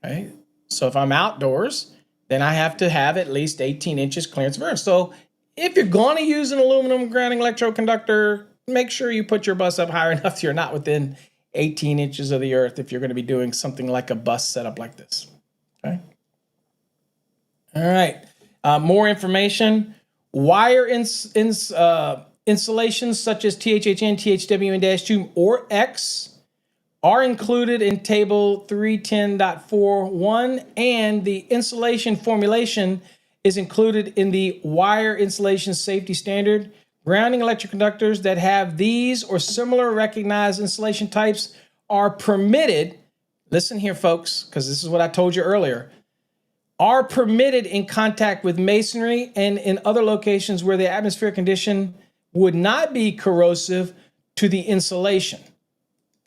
Okay? So if I'm outdoors, then I have to have at least 18 inches clearance of earth. So if you're going to use an aluminum grounding electrode conductor, make sure you put your bus up higher enough so you're not within 18 inches of the earth if you're going to be doing something like a bus setup like this. Okay? All right. More information. Wire insulations such as THHN, THW, and -2 or X are included in Table 310.41, and the insulation formulation is included in the Wire Insulation Safety Standard. Grounding electric conductors that have these or similar recognized insulation types are permitted, listen here folks, because this is what I told you earlier, are permitted in contact with masonry and in other locations where the atmospheric condition would not be corrosive to the insulation.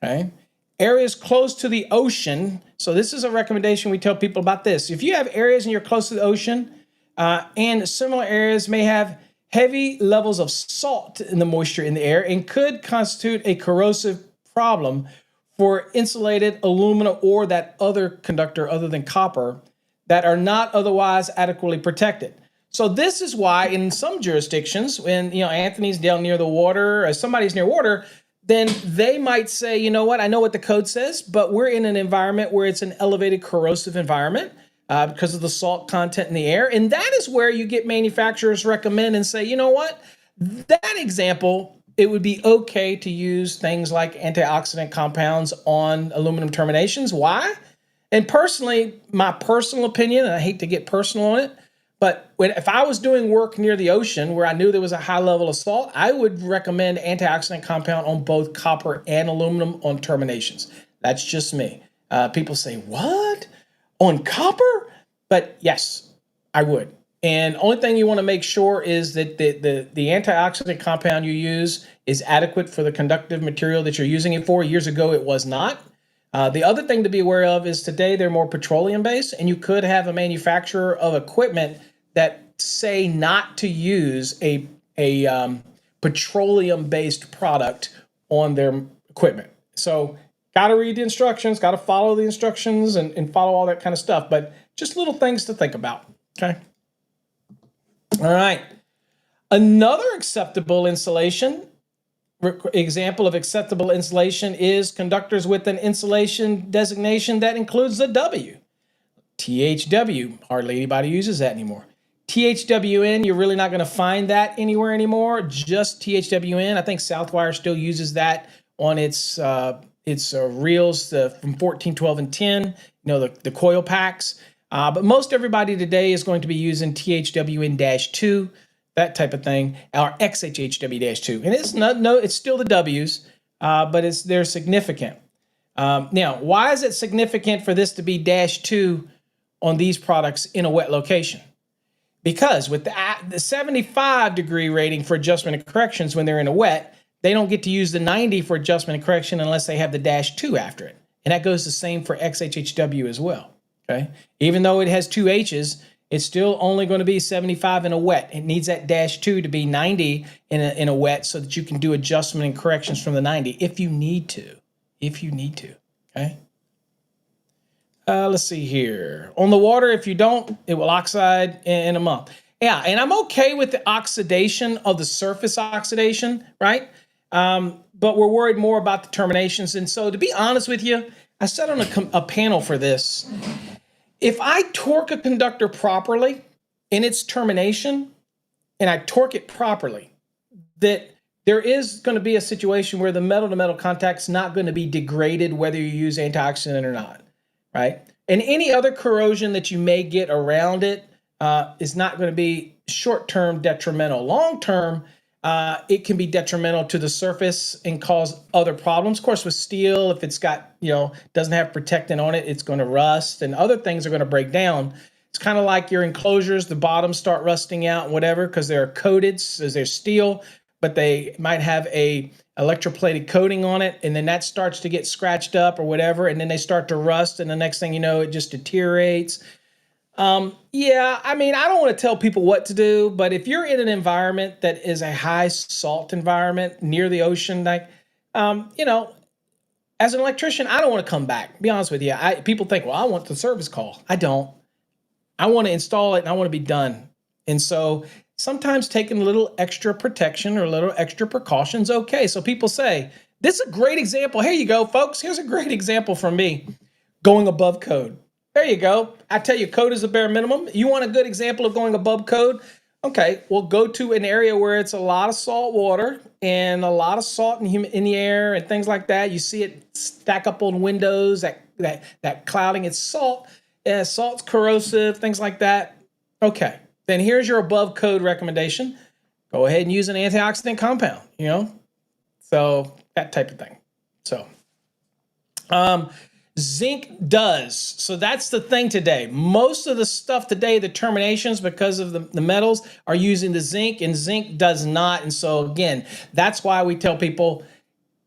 Okay? Areas close to the ocean. So this is a recommendation we tell people about this. If you have areas and you're close to the ocean, and similar areas may have heavy levels of salt in the moisture in the air and could constitute a corrosive problem for insulated aluminum or that other conductor other than copper that are not otherwise adequately protected. So this is why in some jurisdictions, when Anthony's down near the water or somebody's near water, then they might say, you know what, I know what the code says, but we're in an environment where it's an elevated corrosive environment because of the salt content in the air. And that is where you get manufacturers recommend and say, you know what, that example, it would be okay to use things like antioxidant compounds on aluminum terminations. Why? And personally, my personal opinion, and I hate to get personal on it, But if I was doing work near the ocean where I knew there was a high level of salt, I would recommend antioxidant compound on both copper and aluminum on terminations. That's just me. People say, what? On copper? But yes, I would. And only thing you want to make sure is that the antioxidant compound you use is adequate for the conductive material that you're using it for. Years ago, it was not. The other thing to be aware of is today they're more petroleum based, and you could have a manufacturer of equipment that say not to use a petroleum based product on their equipment. So, got to read the instructions, got to follow the instructions, and follow all that kind of stuff. But just little things to think about. Okay. All right. Another acceptable insulation example of acceptable insulation is conductors with an insulation designation that includes the W. THW, hardly anybody uses that anymore. THWN, you're really not going to find that anywhere anymore. Just THWN. I think Southwire still uses that on its reels from 14, 12, and 10. The coil packs. But most everybody today is going to be using THWN-2. That type of thing, or XHHW-2. And it's still the W's, but they're significant. Now, why is it significant for this to be -2 on these products in a wet location? Because with the 75-degree rating for adjustment and corrections when they're in a wet, they don't get to use the 90 for adjustment and correction unless they have the -2 after it. And that goes the same for XHHW as well. Okay, even though it has 2 H's, it's still only going to be 75 in a wet. It needs that -2 to be 90 in a wet so that you can do adjustment and corrections from the 90 if you need to. Okay. Let's see here. On the water, if you don't, it will oxide in a month. Yeah, and I'm okay with the oxidation of the surface oxidation, right? But we're worried more about the terminations. And so to be honest with you, I sat on a panel for this. If I torque a conductor properly in its termination, and I torque it properly, that there is going to be a situation where the metal-to-metal contact's not going to be degraded whether you use antioxidant or not, right? And any other corrosion that you may get around it is not going to be short-term detrimental. Long-term, it can be detrimental to the surface and cause other problems. Of course, with steel, if it's got, doesn't have protectant on it, it's going to rust and other things are going to break down. It's kind of like your enclosures, the bottoms start rusting out, whatever, because they're coated, so they're steel, but they might have a electroplated coating on it, and then that starts to get scratched up or whatever, and then they start to rust, and the next thing you know, it just deteriorates. Yeah, I mean, I don't want to tell people what to do, but if you're in an environment that is a high salt environment near the ocean, like, as an electrician, I don't want to come back. Be honest with you. People think, well, I want the service call. I don't. I want to install it and I want to be done. And so sometimes taking a little extra protection or a little extra precautions, okay. So people say, this is a great example. Here you go, folks. Here's a great example from me going above code. There you go. I tell you, code is the bare minimum. You want a good example of going above code? Okay, well, go to an area where it's a lot of salt water and a lot of salt in the air and things like that. You see it stack up on windows, that clouding. It's salt. Salt's corrosive, things like that. Okay, then here's your above code recommendation. Go ahead and use an antioxidant compound, So that type of thing. So, zinc does. So that's the thing today. Most of the stuff today, the terminations, because of the metals, are using the zinc, and zinc does not. And so again, that's why we tell people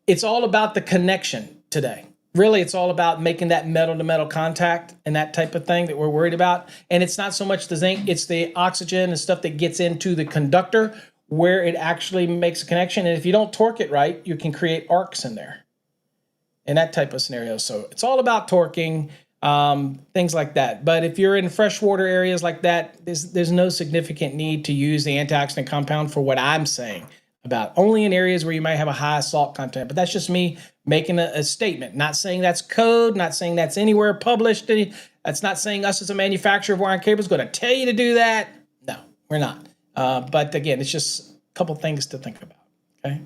it's all about the connection today. Really, it's all about making that metal-to-metal contact and that type of thing that we're worried about. And it's not so much the zinc, it's the oxygen and stuff that gets into the conductor where it actually makes a connection. And if you don't torque it right, you can create arcs in there. And that type of scenario. So it's all about torquing, things like that. But if you're in freshwater areas like that, there's no significant need to use the antioxidant compound for what I'm saying about. Only in areas where you might have a high salt content. But that's just me making a statement. Not saying that's code, not saying that's anywhere published. That's not saying us as a manufacturer of wire and cable is going to tell you to do that. No, we're not. But again, it's just a couple things to think about. Okay.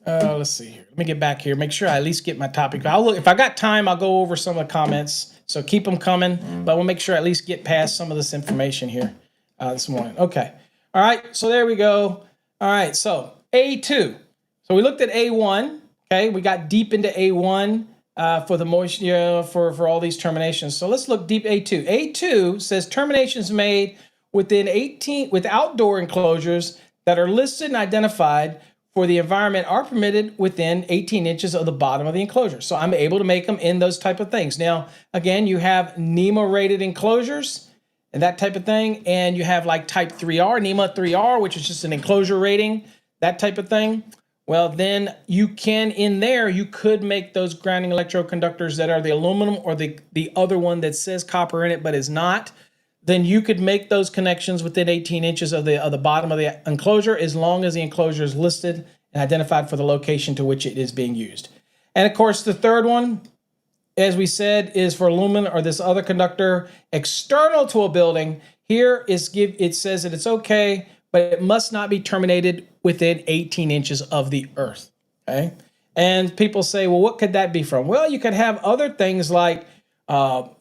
Let's see here. Let me get back here. Make sure I at least get my topic. I'll look if I got time. I'll go over some of the comments So keep them coming, but we'll make sure at least get past some of this information here this morning. Okay. All right. So there we go. All right. So A2. So we looked at A1. Okay. We got deep into A1 for the moisture for all these terminations. So let's look deep A2. A2 says terminations made within 18 with outdoor enclosures that are listed and identified for the environment are permitted within 18 inches of the bottom of the enclosure. So I'm able to make them in those type of things. Now, again, you have NEMA rated enclosures and that type of thing. And you have like type 3R, NEMA 3R, which is just an enclosure rating, that type of thing. Well, then you can, in there, you could make those grounding electroconductors that are the aluminum or the other one that says copper in it but is not. Then you could make those connections within 18 inches of the bottom of the enclosure as long as the enclosure is listed and identified for the location to which it is being used. And of course, the third one, as we said, is for aluminum or this other conductor external to a building. Here it says that it's okay, but it must not be terminated within 18 inches of the earth. Okay. And people say, well, what could that be from? Well, you could have other things like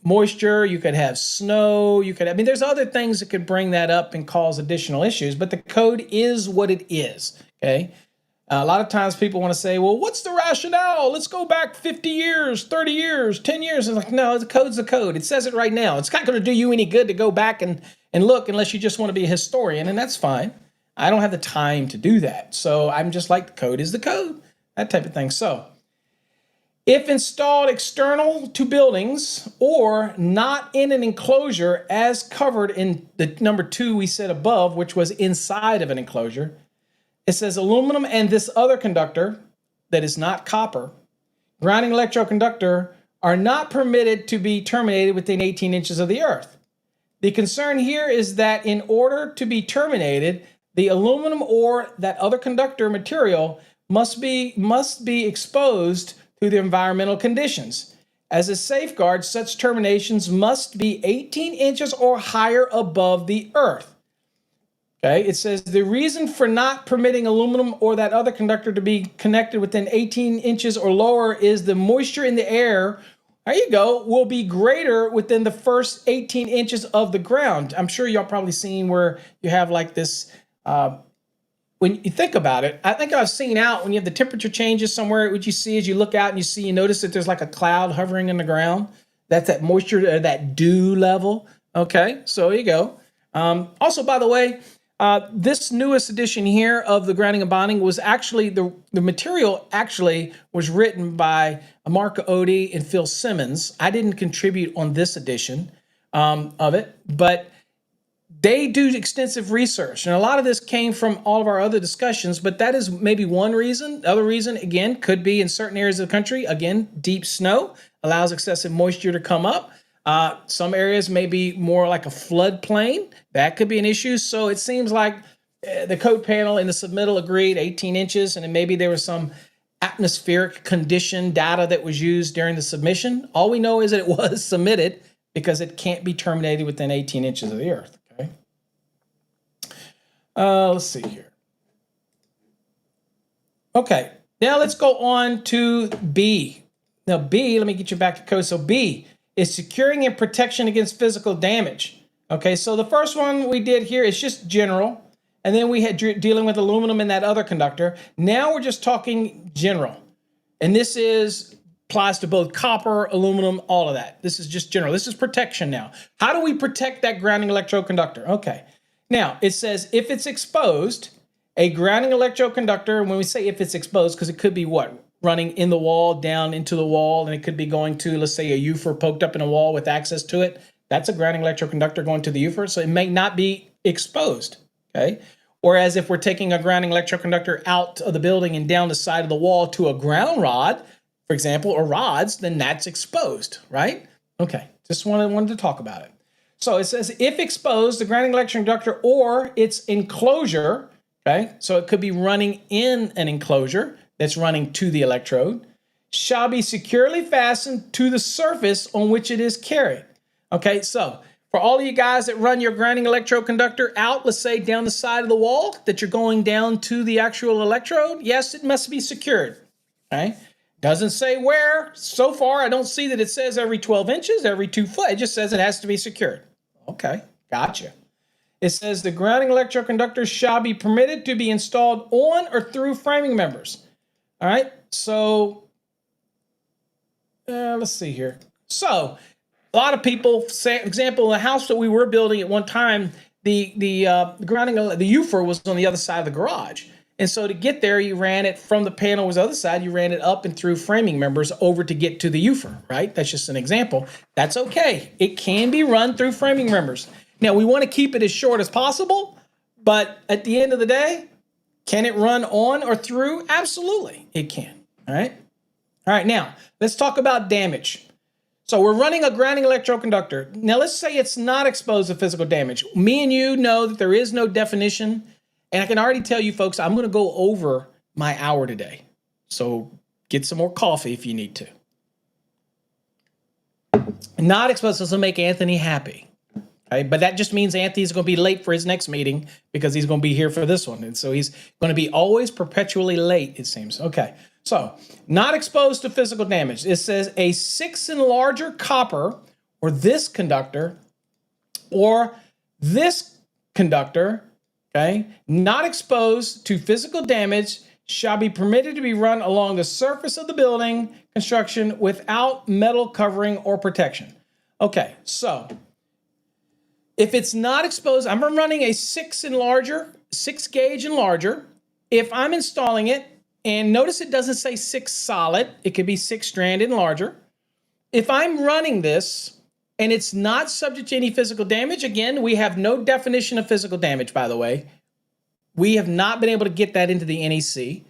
moisture, you could have snow, there's other things that could bring that up and cause additional issues, but the code is what it is, okay? A lot of times people want to say, well, what's the rationale? Let's go back 50 years, 30 years, 10 years. It's like, no, the code's the code. It says it right now. It's not going to do you any good to go back and look unless you just want to be a historian, and that's fine. I don't have the time to do that. So I'm just like, the code is the code, that type of thing. So if installed external to buildings or not in an enclosure as covered in the number 2 we said above, which was inside of an enclosure, it says aluminum and this other conductor that is not copper, grounding electroconductor, are not permitted to be terminated within 18 inches of the earth. The concern here is that in order to be terminated, the aluminum or that other conductor material must be exposed to the environmental conditions. As a safeguard, such terminations must be 18 inches or higher above the earth. Okay, it says the reason for not permitting aluminum or that other conductor to be connected within 18 inches or lower is the moisture in the air, there you go, will be greater within the first 18 inches of the ground. I'm sure y'all probably seen where you have like this, when you think about it, I think I've seen out when you have the temperature changes somewhere, what you see is you look out and you notice that there's like a cloud hovering in the ground. That's that moisture, that dew level. Okay, so there you go. Also, by the way, this newest edition here of the grounding and bonding was actually, the material actually was written by Mark Odie and Phil Simmons. I didn't contribute on this edition of it, but they do extensive research, and a lot of this came from all of our other discussions, but that is maybe one reason. The other reason, again, could be in certain areas of the country, again, deep snow allows excessive moisture to come up. Some areas may be more like a floodplain. That could be an issue. So it seems like the code panel in the submittal agreed 18 inches, and then maybe there was some atmospheric condition data that was used during the submission. All we know is that it was submitted because it can't be terminated within 18 inches of the earth. Okay. Let's see here. Okay, now let's go on to B. Now B, let me get you back to code. So B is securing and protection against physical damage. Okay, so the first one we did here is just general, and then we had dealing with aluminum and that other conductor. Now we're just talking general, and this applies to both copper, aluminum, all of that. This is just general. This is protection now. How do we protect that grounding electroconductor? Okay, now it says if it's exposed, a grounding electroconductor, and when we say if it's exposed, because it could be what? Running in the wall, down into the wall, and it could be going to, let's say, a UFR poked up in a wall with access to it. That's a grounding electroconductor going to the UFR, so it may not be exposed, okay? Whereas if we're taking a grounding electroconductor out of the building and down the side of the wall to a ground rod, for example, or rods, then that's exposed, right? Okay, just wanted to talk about it. So it says if exposed, the grounding electroconductor or its enclosure, okay? So it could be running in an enclosure that's running to the electrode, shall be securely fastened to the surface on which it is carried. Okay, so for all of you guys that run your grounding electroconductor out, let's say down the side of the wall that you're going down to the actual electrode, yes, it must be secured. Okay. Doesn't say where. So far, I don't see that it says every 12 inches, every 2 foot. It just says it has to be secured. Okay, gotcha. It says the grounding electroconductors shall be permitted to be installed on or through framing members. All right, so let's see here. So a lot of people say, example, the house that we were building at one time, the grounding, the UFR was on the other side of the garage. And so to get there, you ran it from the panel was the other side, you ran it up and through framing members over to get to the UFR, right? That's just an example. That's okay. It can be run through framing members. Now, we want to keep it as short as possible, but at the end of the day, can it run on or through? Absolutely, it can, all right? All right, now, let's talk about damage. So we're running a grounding electroconductor. Now, let's say it's not exposed to physical damage. Me and you know that there is no definition, and I can already tell you folks, I'm going to go over my hour today. So get some more coffee if you need to. Not exposed, this will make Anthony happy. Okay? But that just means Anthony's going to be late for his next meeting because he's going to be here for this one. And so he's going to be always perpetually late, it seems. Okay, so not exposed to physical damage. It says a 6 and larger copper or this conductor or this conductor, okay, not exposed to physical damage shall be permitted to be run along the surface of the building construction without metal covering or protection. Okay, so if it's not exposed, I'm running a 6 and larger, 6 gauge and larger. If I'm installing it, and notice it doesn't say 6 solid, it could be 6 stranded and larger. If I'm running this and it's not subject to any physical damage, again, we have no definition of physical damage, by the way. We have not been able to get that into the NEC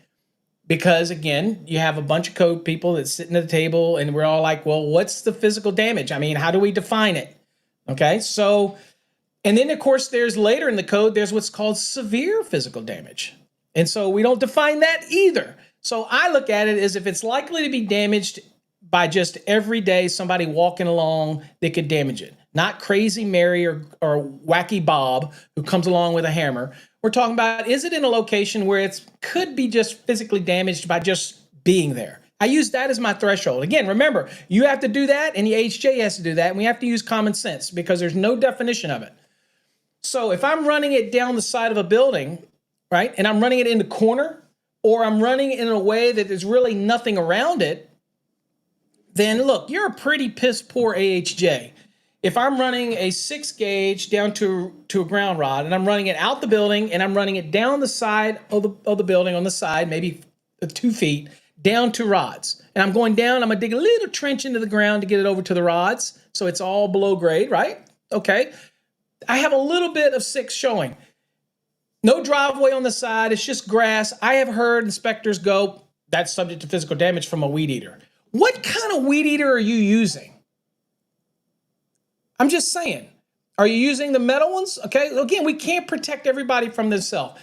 because, again, you have a bunch of code people that sitting at the table and we're all like, well, what's the physical damage? I mean, how do we define it? Okay, so, and then, of course, there's later in the code, there's what's called severe physical damage. And so we don't define that either. So I look at it as if it's likely to be damaged by just every day somebody walking along that could damage it. Not crazy Mary or wacky Bob who comes along with a hammer. We're talking about, is it in a location where it could be just physically damaged by just being there? I use that as my threshold. Again, remember, you have to do that and the HJ has to do that. And we have to use common sense because there's no definition of it. So if I'm running it down the side of a building, right, and I'm running it in the corner, or I'm running it in a way that there's really nothing around it, then look, you're a pretty piss poor AHJ. If I'm running a 6 gauge down to a ground rod and I'm running it out the building and I'm running it down the side of the building on the side, maybe 2 feet, down to rods. And I'm going down, I'm gonna dig a little trench into the ground to get it over to the rods. So it's all below grade, right? Okay. I have a little bit of 6 showing. No driveway on the side, it's just grass. I have heard inspectors go, that's subject to physical damage from a weed eater. What kind of weed eater are you using? I'm just saying. Are you using the metal ones? Okay, again, we can't protect everybody from this cell.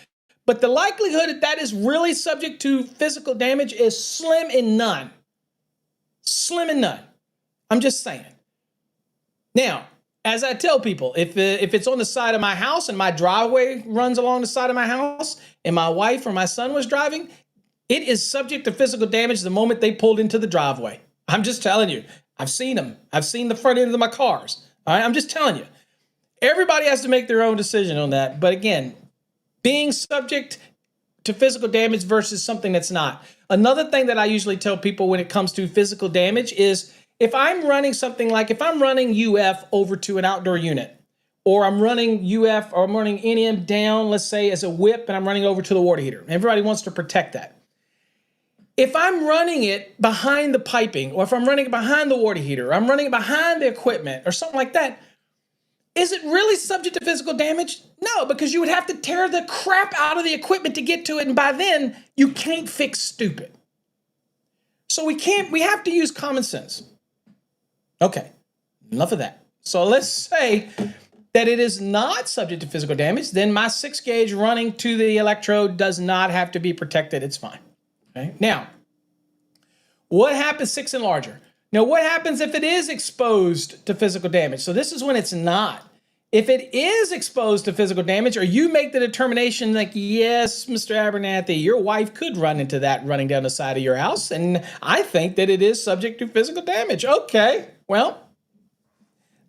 But the likelihood that that is really subject to physical damage is slim and none. Slim and none. I'm just saying. Now, as I tell people, if it's on the side of my house and my driveway runs along the side of my house and my wife or my son was driving, it is subject to physical damage the moment they pulled into the driveway. I'm just telling you. I've seen them. I've seen the front end of my cars. All right, I'm just telling you. Everybody has to make their own decision on that. But again, being subject to physical damage versus something that's not. Another thing that I usually tell people when it comes to physical damage is if I'm running something like, if I'm running UF over to an outdoor unit, or I'm running UF or I'm running NM down, let's say as a whip, and I'm running over to the water heater. Everybody wants to protect that. If I'm running it behind the piping, or if I'm running it behind the water heater, or I'm running it behind the equipment or something like that, is it really subject to physical damage? No, because you would have to tear the crap out of the equipment to get to it. And by then you can't fix stupid. So we have to use common sense. Okay, enough of that. So let's say that it is not subject to physical damage. Then my 6 gauge running to the electrode does not have to be protected. It's fine. Okay. Now, what happens 6 and larger? Now, what happens if it is exposed to physical damage? So this is when it's not. If it is exposed to physical damage, or you make the determination like, yes, Mr. Abernathy, your wife could run into that running down the side of your house, and I think that it is subject to physical damage. Okay, well,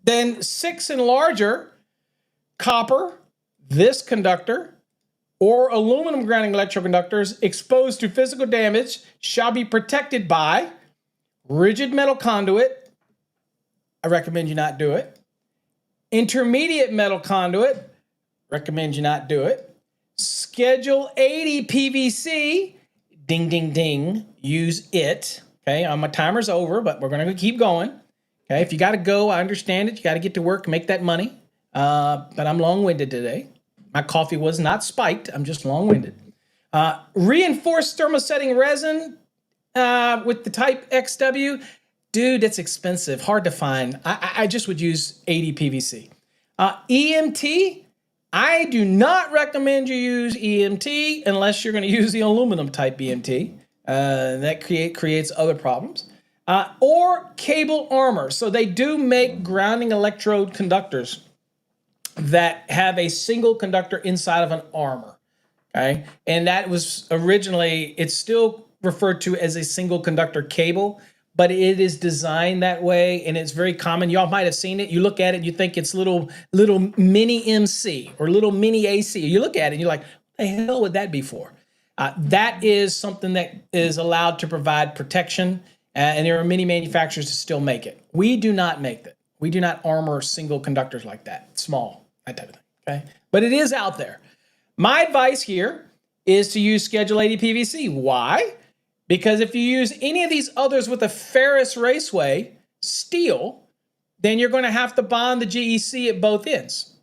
then 6 and larger, copper, this conductor, or aluminum grounding electroconductors exposed to physical damage shall be protected by rigid metal conduit. I recommend you not do it. Intermediate metal conduit. Recommend you not do it. Schedule 80 PVC. Ding, ding, ding. Use it. Okay, my timer's over, but we're going to keep going. Okay, if you got to go, I understand it. You got to get to work, make that money. But I'm long-winded today. My coffee was not spiked. I'm just long-winded. Reinforced thermosetting resin with the type XW. Dude, that's expensive. Hard to find. I just would use 80 PVC. EMT. I do not recommend you use EMT unless you're going to use the aluminum type EMT. That creates other problems. Or cable armor. So they do make grounding electrode conductors that have a single conductor inside of an armor. Okay, and that was originally, it's still referred to as a single conductor cable, but it is designed that way, and it's very common. Y'all might have seen it. You look at it, you think it's little mini MC or little mini AC. You look at it, and you're like, what the hell would that be for? That is something that is allowed to provide protection, and there are many manufacturers that still make it. We do not make that. We do not armor single conductors like that, small, that type of thing. Okay, but it is out there. My advice here is to use Schedule 80 PVC. Why? Because if you use any of these others with a ferrous raceway steel, then you're going to have to bond the GEC at both ends.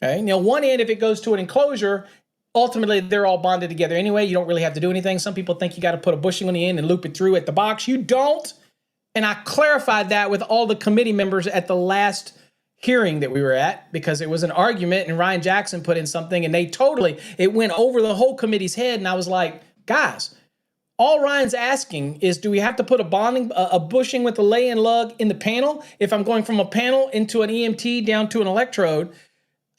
Okay. Now, one end, if it goes to an enclosure, ultimately they're all bonded together anyway. You don't really have to do anything. Some people think you got to put a bushing on the end and loop it through at the box. You don't. And I clarified that with all the committee members at the last hearing that we were at, because it was an argument and Ryan Jackson put in something and it went over the whole committee's head. And I was like, guys, all Ryan's asking is, do we have to put a bushing with a lay-in lug in the panel? If I'm going from a panel into an EMT down to an electrode,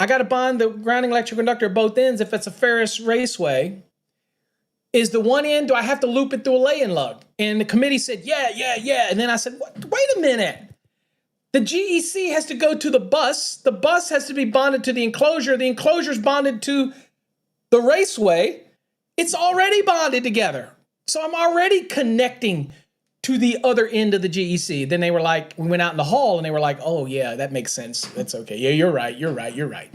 I got to bond the grounding electroconductor at both ends. If it's a ferrous raceway, is the one end, do I have to loop it through a lay-in lug? And the committee said, yeah. And then I said, what? Wait a minute. The GEC has to go to the bus. The bus has to be bonded to the enclosure. The enclosure is bonded to the raceway. It's already bonded together. So I'm already connecting to the other end of the GEC. Then they were like, we went out in the hall and they were like, oh yeah, that makes sense. That's okay. Yeah, you're right.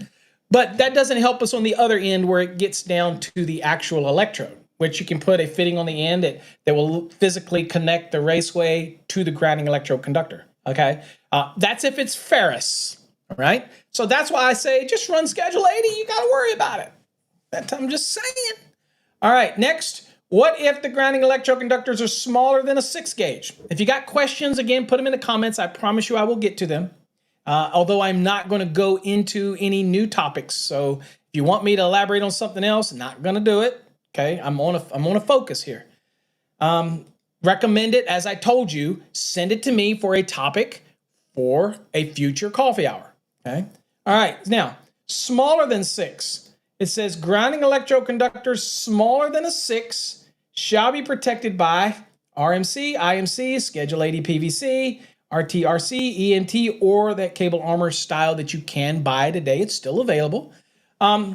But that doesn't help us on the other end where it gets down to the actual electrode, which you can put a fitting on the end that will physically connect the raceway to the grounding electrode conductor. Okay. That's if it's ferrous. All right. So that's why I say just run Schedule 80. You got to worry about it. I'm just saying. All right. Next. What if the grounding electroconductors are smaller than a 6 gauge? If you got questions, again, put them in the comments. I promise you I will get to them. Although I'm not going to go into any new topics. So if you want me to elaborate on something else, not going to do it. Okay, I'm on a focus here. Recommend it, as I told you, send it to me for a topic for a future coffee hour. Okay. All right. Now, smaller than 6. It says grounding electroconductors smaller than a 6 shall be protected by RMC, IMC, Schedule 80 PVC, RTRC, EMT, or that cable armor style that you can buy today. It's still available.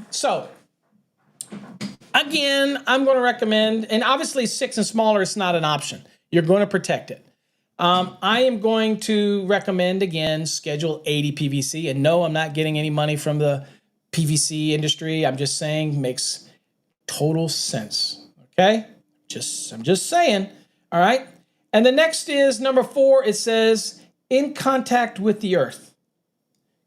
So again, I'm going to recommend, and obviously 6 and smaller is not an option. You're going to protect it. I am going to recommend, again, Schedule 80 PVC. And no, I'm not getting any money from the PVC industry. I'm just saying makes total sense. Okay? I'm just saying. All right? And the next is number 4. It says, in contact with the earth.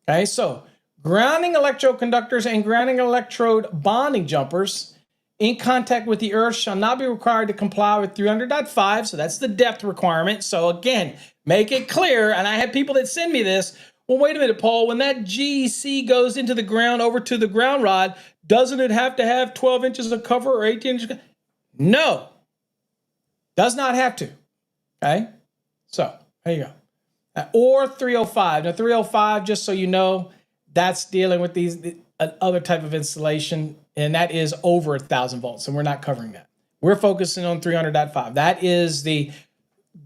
Okay? So grounding electroconductors and grounding electrode bonding jumpers in contact with the earth shall not be required to comply with 300.5. So that's the depth requirement. So again, make it clear. And I have people that send me this. Well, wait a minute, Paul. When that GEC goes into the ground over to the ground rod, doesn't it have to have 12 inches of cover or 18 inches? No. Does not have to. Okay? So there you go. Or 305. Now 305, just so you know, That's dealing with these other type of installation, and that is over 1,000 volts, and we're not covering that. We're focusing on 300.5. That is the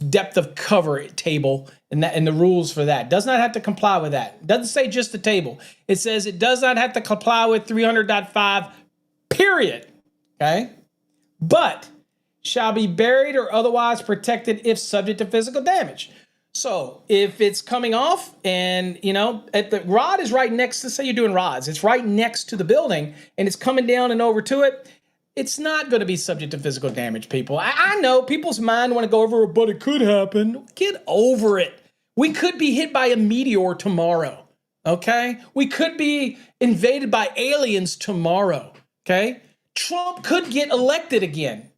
depth of cover table and the rules for that. Does not have to comply with that. It doesn't say just the table. It says it does not have to comply with 300.5, period. Okay? But shall be buried or otherwise protected if subject to physical damage. So if it's coming off and, at the rod is right next to, say you're doing rods, it's right next to the building and it's coming down and over to it, it's not going to be subject to physical damage, people. I know people's mind want to go over, but it could happen. Get over it. We could be hit by a meteor tomorrow, okay? We could be invaded by aliens tomorrow, okay? Trump could get elected again.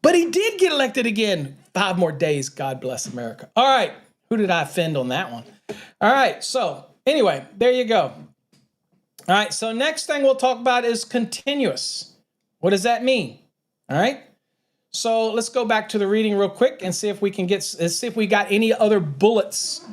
But he did get elected again. 5 more days. God bless America. All right. Who did I offend on that one? All right. So anyway, there you go. All right. So next thing we'll talk about is continuous. What does that mean? All right. So let's go back to the reading real quick and see if we can let's see if we got any other bullets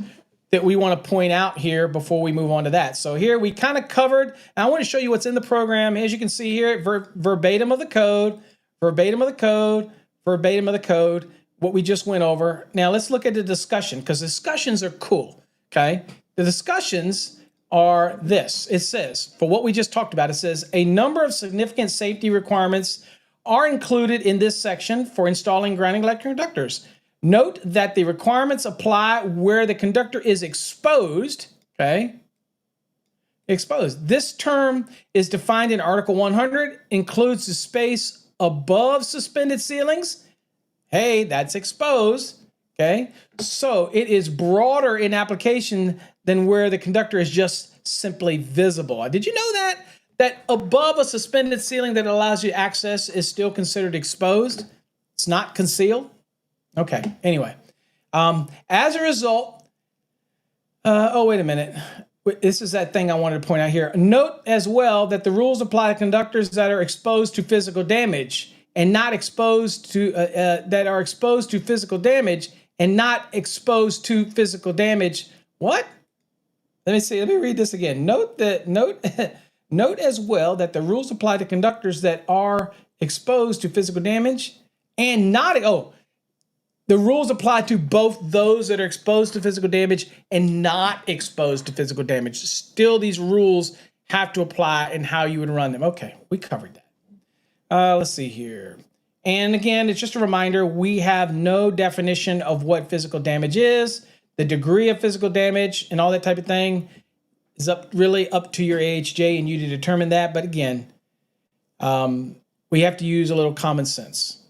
that we want to point out here before we move on to that. So here we kind of covered, and I want to show you what's in the program. As you can see here, verbatim of the code, verbatim of the code, verbatim of the code, what we just went over. Now let's look at the discussion, because discussions are cool, okay? The discussions are this. It says, for what we just talked about, it says, a number of significant safety requirements are included in this section for installing grounding electric conductors. Note that the requirements apply where the conductor is exposed, okay? Exposed. This term is defined in Article 100, includes the space above suspended ceilings. Hey, that's exposed, okay? So it is broader in application than where the conductor is just simply visible. Did you know that? That above a suspended ceiling that allows you access is still considered exposed? It's not concealed? Okay, anyway. As a result, oh, wait a minute. This is that thing I wanted to point out here. Note as well that the rules apply to conductors that are exposed to physical damage and not exposed to, that are exposed to physical damage and not exposed to physical damage. What? Let me see. Let me read this again. Note as well that the rules apply to conductors that are exposed to physical damage and not, the rules apply to both those that are exposed to physical damage and not exposed to physical damage. Still, these rules have to apply in how you would run them. Okay, we covered that. Let's see here. And again, it's just a reminder, we have no definition of what physical damage is. The degree of physical damage and all that type of thing is really up to your AHJ and you to determine that. But again, we have to use a little common sense.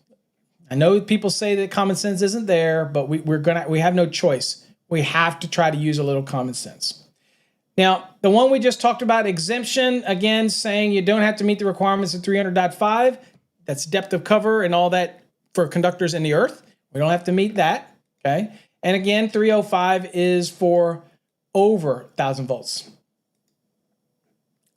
I know people say that common sense isn't there, but we have no choice. We have to try to use a little common sense. Now, the one we just talked about, exemption, again, saying you don't have to meet the requirements of 300.5. That's depth of cover and all that for conductors in the earth. We don't have to meet that, okay? And again, 305 is for over 1,000 volts.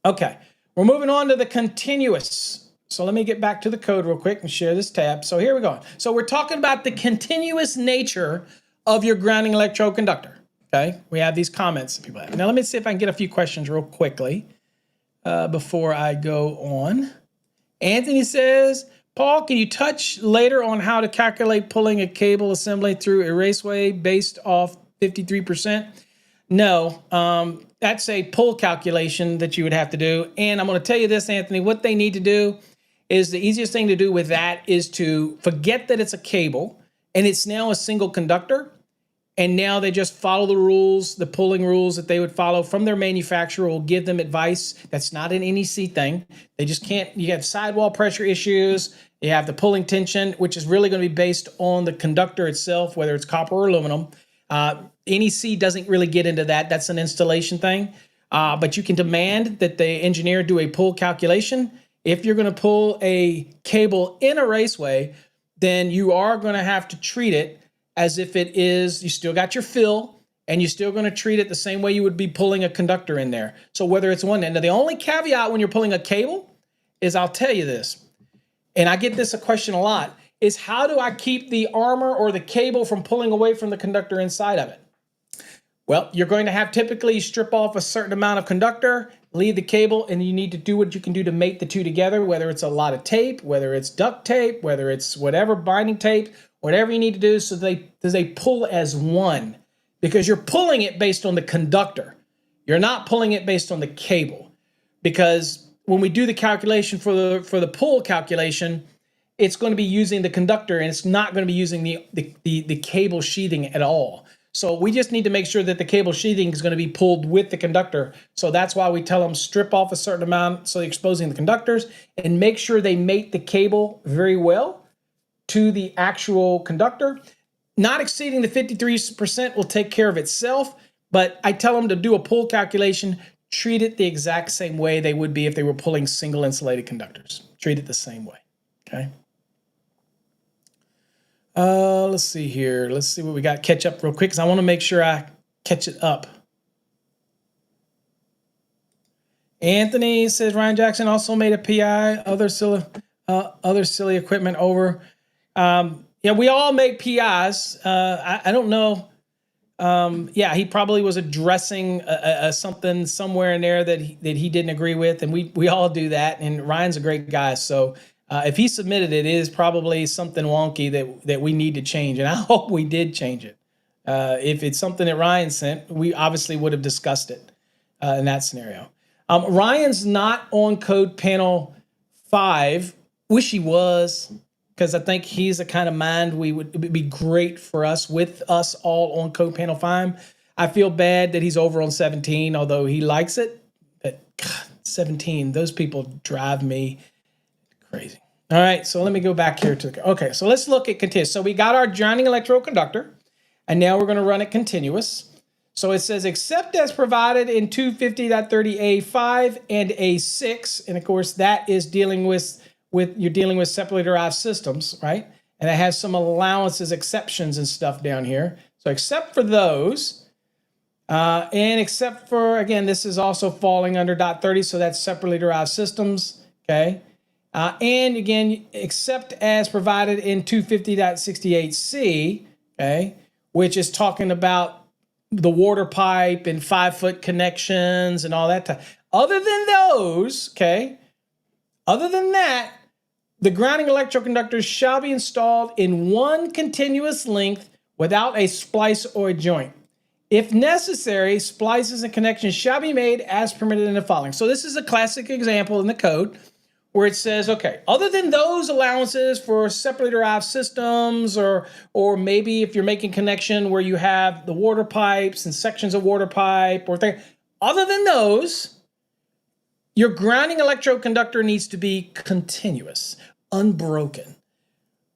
Okay, we're moving on to the continuous. So let me get back to the code real quick and share this tab. So here we go. So we're talking about the continuous nature of your grounding electrode conductor. Okay, we have these comments that people have. Now let me see if I can get a few questions real quickly before I go on. Anthony says, Paul, can you touch later on how to calculate pulling a cable assembly through a raceway based off 53%? No, that's a pull calculation that you would have to do. And I'm going to tell you this, Anthony, what they need to do is the easiest thing to do with that is to forget that it's a cable and it's now a single conductor. And now they just follow the rules, the pulling rules that they would follow from their manufacturer will give them advice. That's not an NEC thing. They just can't, you have sidewall pressure issues. You have the pulling tension, which is really going to be based on the conductor itself, whether it's copper or aluminum. NEC doesn't really get into that. That's an installation thing. But you can demand that the engineer do a pull calculation. If you're going to pull a cable in a raceway, then you are going to have to treat it as if it is, you still got your fill, and you're still going to treat it the same way you would be pulling a conductor in there. So whether it's one end. Now, the only caveat when you're pulling a cable is, I'll tell you this, and I get this a question a lot, is how do I keep the armor or the cable from pulling away from the conductor inside of it? Well, you're going to have typically strip off a certain amount of conductor, leave the cable, and you need to do what you can do to mate the two together, whether it's a lot of tape, whether it's duct tape, whether it's whatever binding tape, whatever you need to do so they pull as one, because you're pulling it based on the conductor. You're not pulling it based on the cable, because when we do the calculation for the pull calculation, it's going to be using the conductor and it's not going to be using the cable sheathing at all. So we just need to make sure that the cable sheathing is going to be pulled with the conductor. So that's why we tell them strip off a certain amount so they're exposing the conductors, and make sure they mate the cable very well to the actual conductor. Not exceeding the 53% will take care of itself, but I tell them to do a pull calculation, treat it the exact same way they would be if they were pulling single insulated conductors. Treat it the same way, okay? Let's see here. Let's see what we got. Catch up real quick because I want to make sure I catch it up. Anthony says Ryan Jackson also made a PI, other silly equipment over. Yeah, we all make PIs. I don't know. Yeah, he probably was addressing something somewhere in there that he didn't agree with, and we all do that. And Ryan's a great guy, so if he submitted it, it is probably something wonky that we need to change, and I hope we did change it. If it's something that Ryan sent, we obviously would have discussed it in that scenario. Ryan's not on code panel 5. Wish he was, because I think he's the kind of mind it would be great for us, with us all on code panel 5. I feel bad that he's over on 17, although he likes it. But God, 17, those people drive me crazy. All right, so let me go back here to okay, so let's look at continuous. So we got our joining electrode conductor, and now we're going to run it continuous. So it says, except as provided in 250.30A5 and A6, and of course that is dealing with you're dealing with separately derived systems, right? And it has some allowances, exceptions, and stuff down here. So except for those, and except for, again, this is also falling under .30, so that's separately derived systems, okay? And again, except as provided in 250.68C, okay, which is talking about the water pipe and 5-foot connections and all that. Other than those, okay, other than that, the grounding electroconductors shall be installed in one continuous length without a splice or a joint. If necessary, splices and connections shall be made as permitted in the following. So this is a classic example in the code where it says, okay, other than those allowances for separately derived systems, or maybe if you're making connection where you have the water pipes and sections of water pipe or things, other than those, your grounding electroconductor needs to be continuous, unbroken.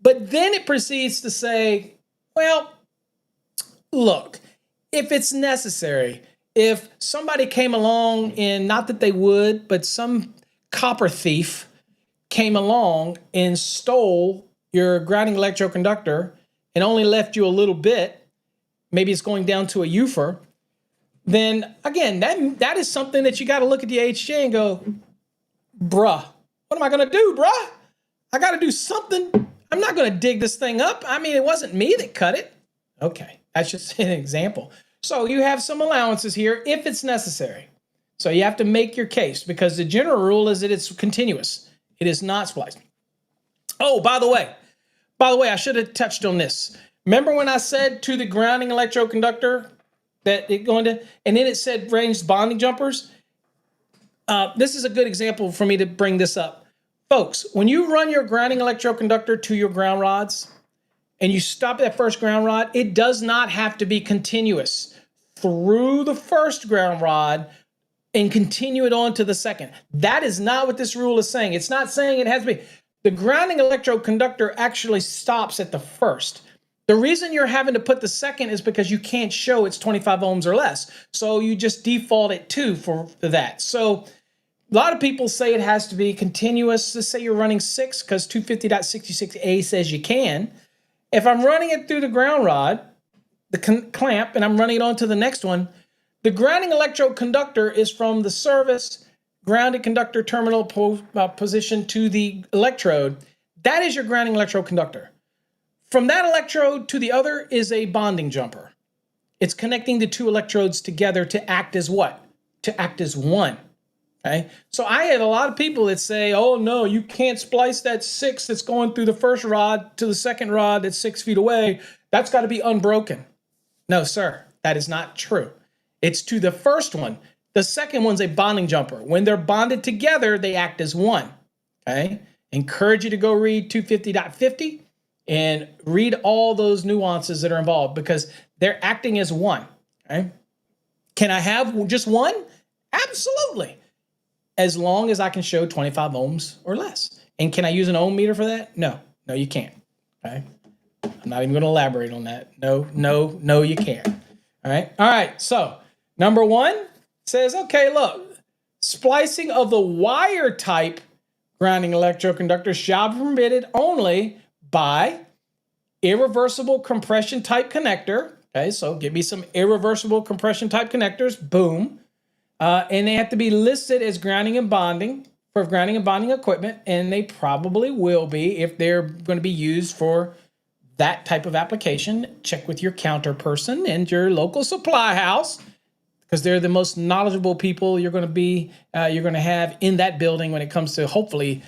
But then it proceeds to say, well, look, if it's necessary, if somebody came along, and not that they would, but some copper thief came along and stole your grounding electroconductor and only left you a little bit, maybe it's going down to a UFER, then again, that is something that you got to look at the HJ and go, bruh, what am I going to do, bruh? I got to do something. I'm not going to dig this thing up. I mean, it wasn't me that cut it. Okay, that's just an example. So you have some allowances here if it's necessary. So you have to make your case, because the general rule is that it's continuous. It is not spliced. Oh, by the way, I should have touched on this. Remember when I said to the grounding electroconductor that it going to, and then it said ranged bonding jumpers? This is a good example for me to bring this up. Folks, when you run your grounding electroconductor to your ground rods and you stop that first ground rod, it does not have to be continuous through the first ground rod and continue it on to the second. That is not what this rule is saying. It's not saying it has to be. The grounding electroconductor actually stops at the first. The reason you're having to put the second is because you can't show it's 25 ohms or less. So you just default it to for that. So a lot of people say it has to be continuous. Let's say you're running 6, because 250.66A says you can. If I'm running it through the ground rod, the clamp, and I'm running it on to the next one, the grounding electroconductor is from the service grounded conductor terminal position to the electrode. That is your grounding electroconductor. From that electrode to the other is a bonding jumper. It's connecting the two electrodes together to act as what? To act as one. Okay. So I have a lot of people that say, oh no, you can't splice that 6 that's going through the first rod to the second rod that's 6 feet away. That's got to be unbroken. No, sir, that is not true. It's to the first one. The second one's a bonding jumper. When they're bonded together, they act as one. Okay. Encourage you to go read 250.50 and read all those nuances that are involved because they're acting as one. Okay. Can I have just one? Absolutely. As long as I can show 25 ohms or less. And can I use an ohm meter for that? No, you can't. Okay. I'm not even going to elaborate on that. No, you can't. All right. So number 1 says, okay, look, splicing of the wire type grounding electroconductor shall be permitted only by irreversible compression type connector. Okay, so give me some irreversible compression type connectors. Boom. And they have to be listed as grounding and bonding for grounding and bonding equipment, and they probably will be if they're going to be used for that type of application. Check with your counter person and your local supply house because they're the most knowledgeable people you're going to have in that building when it comes to hopefully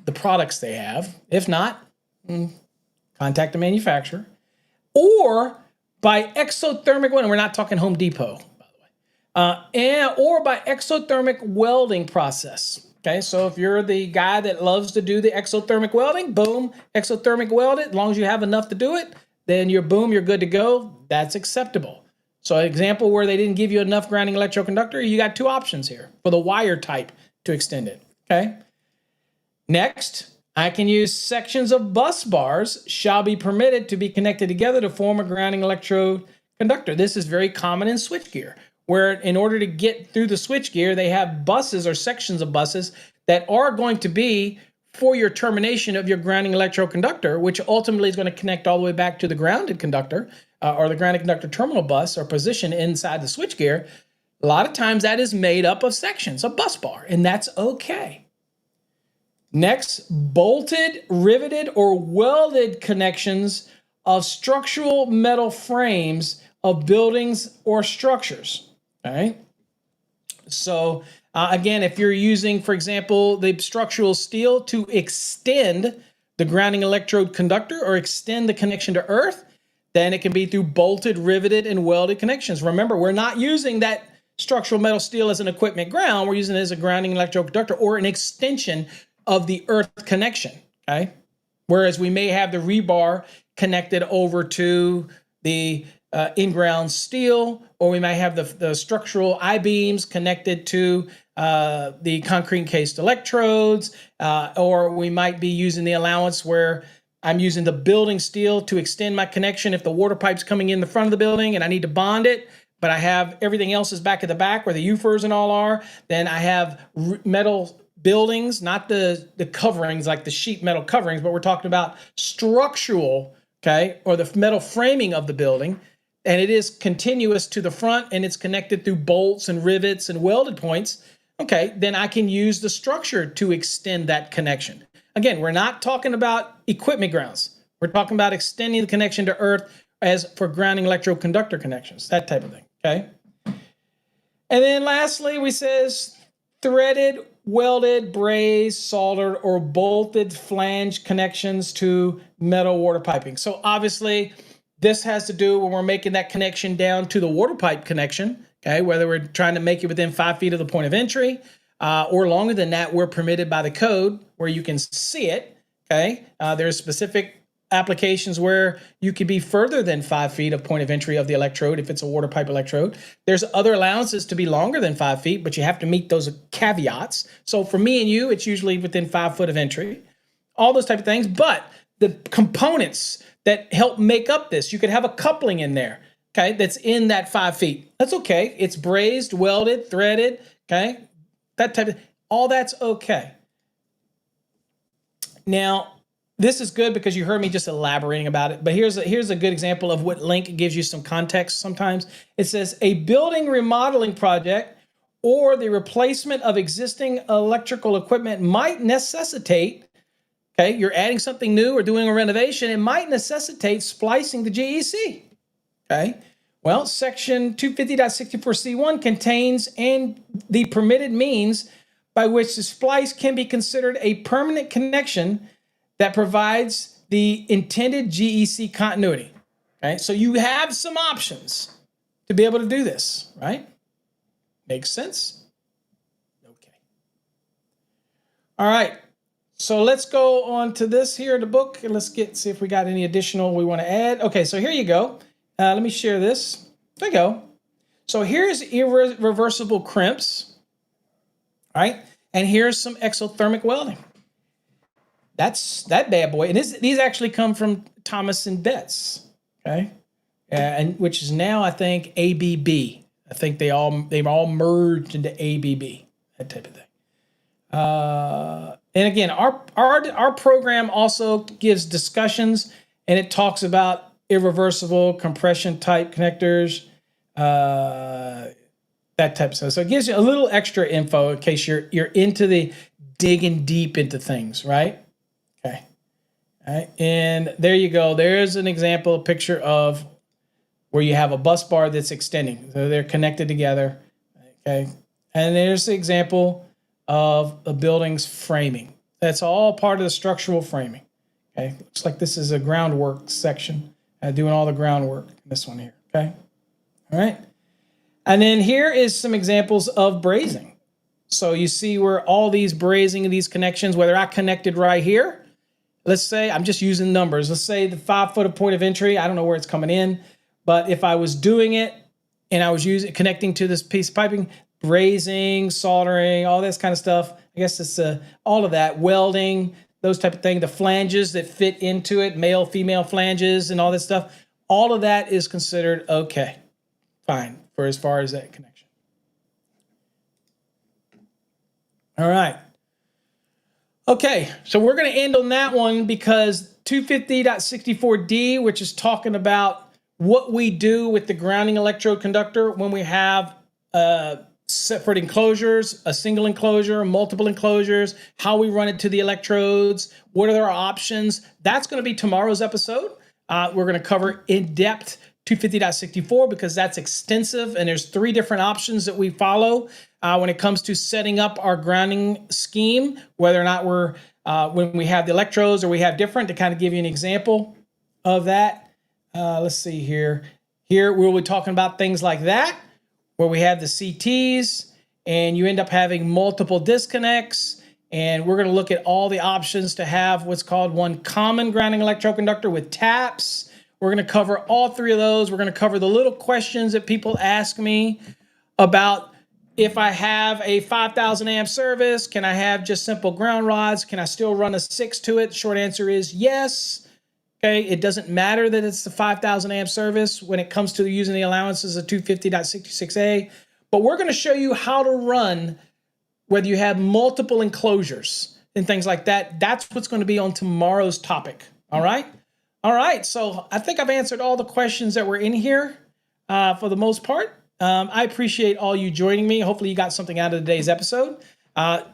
the products they have. If not, contact the manufacturer or by exothermic welding. We're not talking Home Depot. Or by exothermic welding process. Okay, so if you're the guy that loves to do the exothermic welding, boom, exothermic weld it. As long as you have enough to do it, then you're good to go. That's acceptable. So an example where they didn't give you enough grounding electroconductor, you got 2 options here for the wire type to extend it. Okay. Next, I can use sections of bus bars shall be permitted to be connected together to form a grounding electrode conductor. This is very common in switchgear, where in order to get through the switchgear, they have buses or sections of buses that are going to be for your termination of your grounding electroconductor, which ultimately is going to connect all the way back to the grounded conductor or the grounded conductor terminal bus or position inside the switchgear. A lot of times that is made up of sections, a bus bar, and that's okay. Next, bolted, riveted, or welded connections of structural metal frames of buildings or structures. All right. So again, if you're using, for example, the structural steel to extend the grounding electrode conductor or extend the connection to earth, then it can be through bolted, riveted, and welded connections. Remember, we're not using that structural metal steel as an equipment ground. We're using it as a grounding electrode conductor or an extension of the earth connection. Okay. Whereas we may have the rebar connected over to the in-ground steel, or we might have the structural I-beams connected to the concrete encased electrodes, or we might be using the allowance where I'm using the building steel to extend my connection if the water pipe's coming in the front of the building and I need to bond it, but I have everything else is back at the back where the UFers and all are. Then I have metal buildings, not the coverings like the sheet metal coverings, but we're talking about structural, okay, or the metal framing of the building. And it is continuous to the front and it's connected through bolts and rivets and welded points. Okay, then I can use the structure to extend that connection. Again, we're not talking about equipment grounds. We're talking about extending the connection to earth as for grounding electroconductor connections, that type of thing, okay? And then lastly, we says threaded, welded, brazed, soldered, or bolted flange connections to metal water piping. So obviously, this has to do when we're making that connection down to the water pipe connection, okay? Whether we're trying to make it within 5 feet of the point of entry or longer than that, we're permitted by the code where you can see it, okay? There's specific applications where you could be further than 5 feet of point of entry of the electrode if it's a water pipe electrode. There's other allowances to be longer than 5 feet, but you have to meet those caveats. So for me and you, it's usually within 5 foot of entry, all those type of things. But the components that help make up this, you could have a coupling in there, okay, that's in that 5 feet. That's okay. It's brazed, welded, threaded, okay, that type of, all that's okay. Now, this is good because you heard me just elaborating about it, but here's a good example of what link gives you some context sometimes. It says a building remodeling project or the replacement of existing electrical equipment might necessitate, okay, you're adding something new or doing a renovation, it might necessitate splicing the GEC, okay, Well, section 250.64C1 contains and the permitted means by which the splice can be considered a permanent connection that provides the intended GEC continuity. Okay, so you have some options to be able to do this, right? Makes sense? Okay. All right. So let's go on to this here, the book, and let's see if we got any additional we want to add. Okay, so here you go. Let me share this. There you go. So here's irreversible crimps, right? And here's some exothermic welding. That's that bad boy. And these actually come from Thomas and Betts, okay? And which is now, I think, ABB. I think they've all merged into ABB, that type of thing. And again, our program also gives discussions, and it talks about irreversible compression type connectors, that type of stuff. So it gives you a little extra info in case you're into the digging deep into things, right? Okay. All right. And there you go. There's an example, a picture of where you have a bus bar that's extending. So they're connected together. Okay. And there's the example of a building's framing. That's all part of the structural framing. Okay. Looks like this is a groundwork section, doing all the groundwork. This one here. Okay. All right. And then here is some examples of brazing. So you see where all these brazing and these connections, whether I connected right here, let's say I'm just using numbers. Let's say the 5 foot of point of entry. I don't know where it's coming in, but if I was doing it and I was connecting to this piece of piping, brazing, soldering, all this kind of stuff. I guess it's all of that, welding, those type of things, the flanges that fit into it, male, female flanges and all this stuff. All of that is considered okay, fine, for as far as that connection. All right. Okay, so we're going to end on that one because 250.64D, which is talking about what we do with the grounding electrode conductor when we have separate enclosures, a single enclosure, multiple enclosures, how we run it to the electrodes, what are our options. That's going to be tomorrow's episode. We're going to cover in depth 250.64 because that's extensive and there's 3 different options that we follow when it comes to setting up our grounding scheme, whether or not we're when we have the electrodes or we have different, to kind of give you an example of that. Let's see here. Here we'll be talking about things like that, where we have the CTs and you end up having multiple disconnects. And we're going to look at all the options to have what's called one common grounding electroconductor with taps. We're going to cover all 3 of those. We're going to cover the little questions that people ask me about if I have a 5,000 amp service, can I have just simple ground rods? Can I still run a 6 to it? Short answer is yes. Okay, it doesn't matter that it's the 5,000 amp service when it comes to using the allowances of 250.66A, but we're going to show you how to run whether you have multiple enclosures and things like that. That's what's going to be on tomorrow's topic. All right. All right. So I think I've answered all the questions that were in here for the most part. I appreciate all you joining me. Hopefully you got something out of today's episode.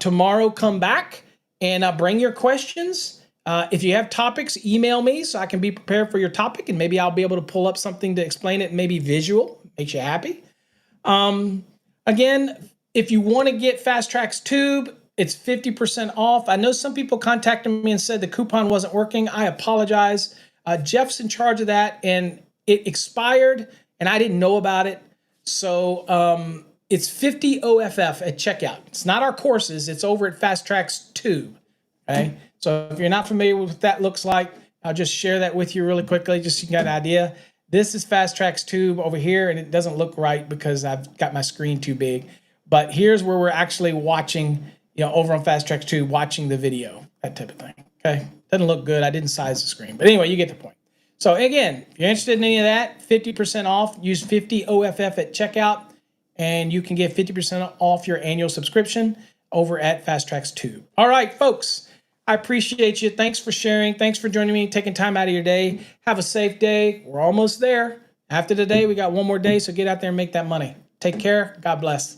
Tomorrow, come back and bring your questions. If you have topics, email me so I can be prepared for your topic, and maybe I'll be able to pull up something to explain it, maybe visual, makes you happy. Again, if you want to get Fast Track's tube, it's 50% off. I know some people contacted me and said the coupon wasn't working. I apologize. Jeff's in charge of that, and it expired, and I didn't know about it. So it's 50 OFF at checkout. It's not our courses. It's over at Fast Track's tube. Okay. So if you're not familiar with what that looks like, I'll just share that with you really quickly, just so you got an idea. This is Fast Track's tube over here, and it doesn't look right because I've got my screen too big. But here's where we're actually watching, over on Fast Track's tube, watching the video, that type of thing. Okay, doesn't look good. I didn't size the screen, but anyway, you get the point. So again, if you're interested in any of that, 50% off. Use 50 OFF at checkout, and you can get 50% off your annual subscription over at Fast Track's tube. All right, folks. I appreciate you. Thanks for sharing. Thanks for joining me, taking time out of your day. Have a safe day. We're almost there. After today, we got one more day, so get out there and make that money. Take care. God bless.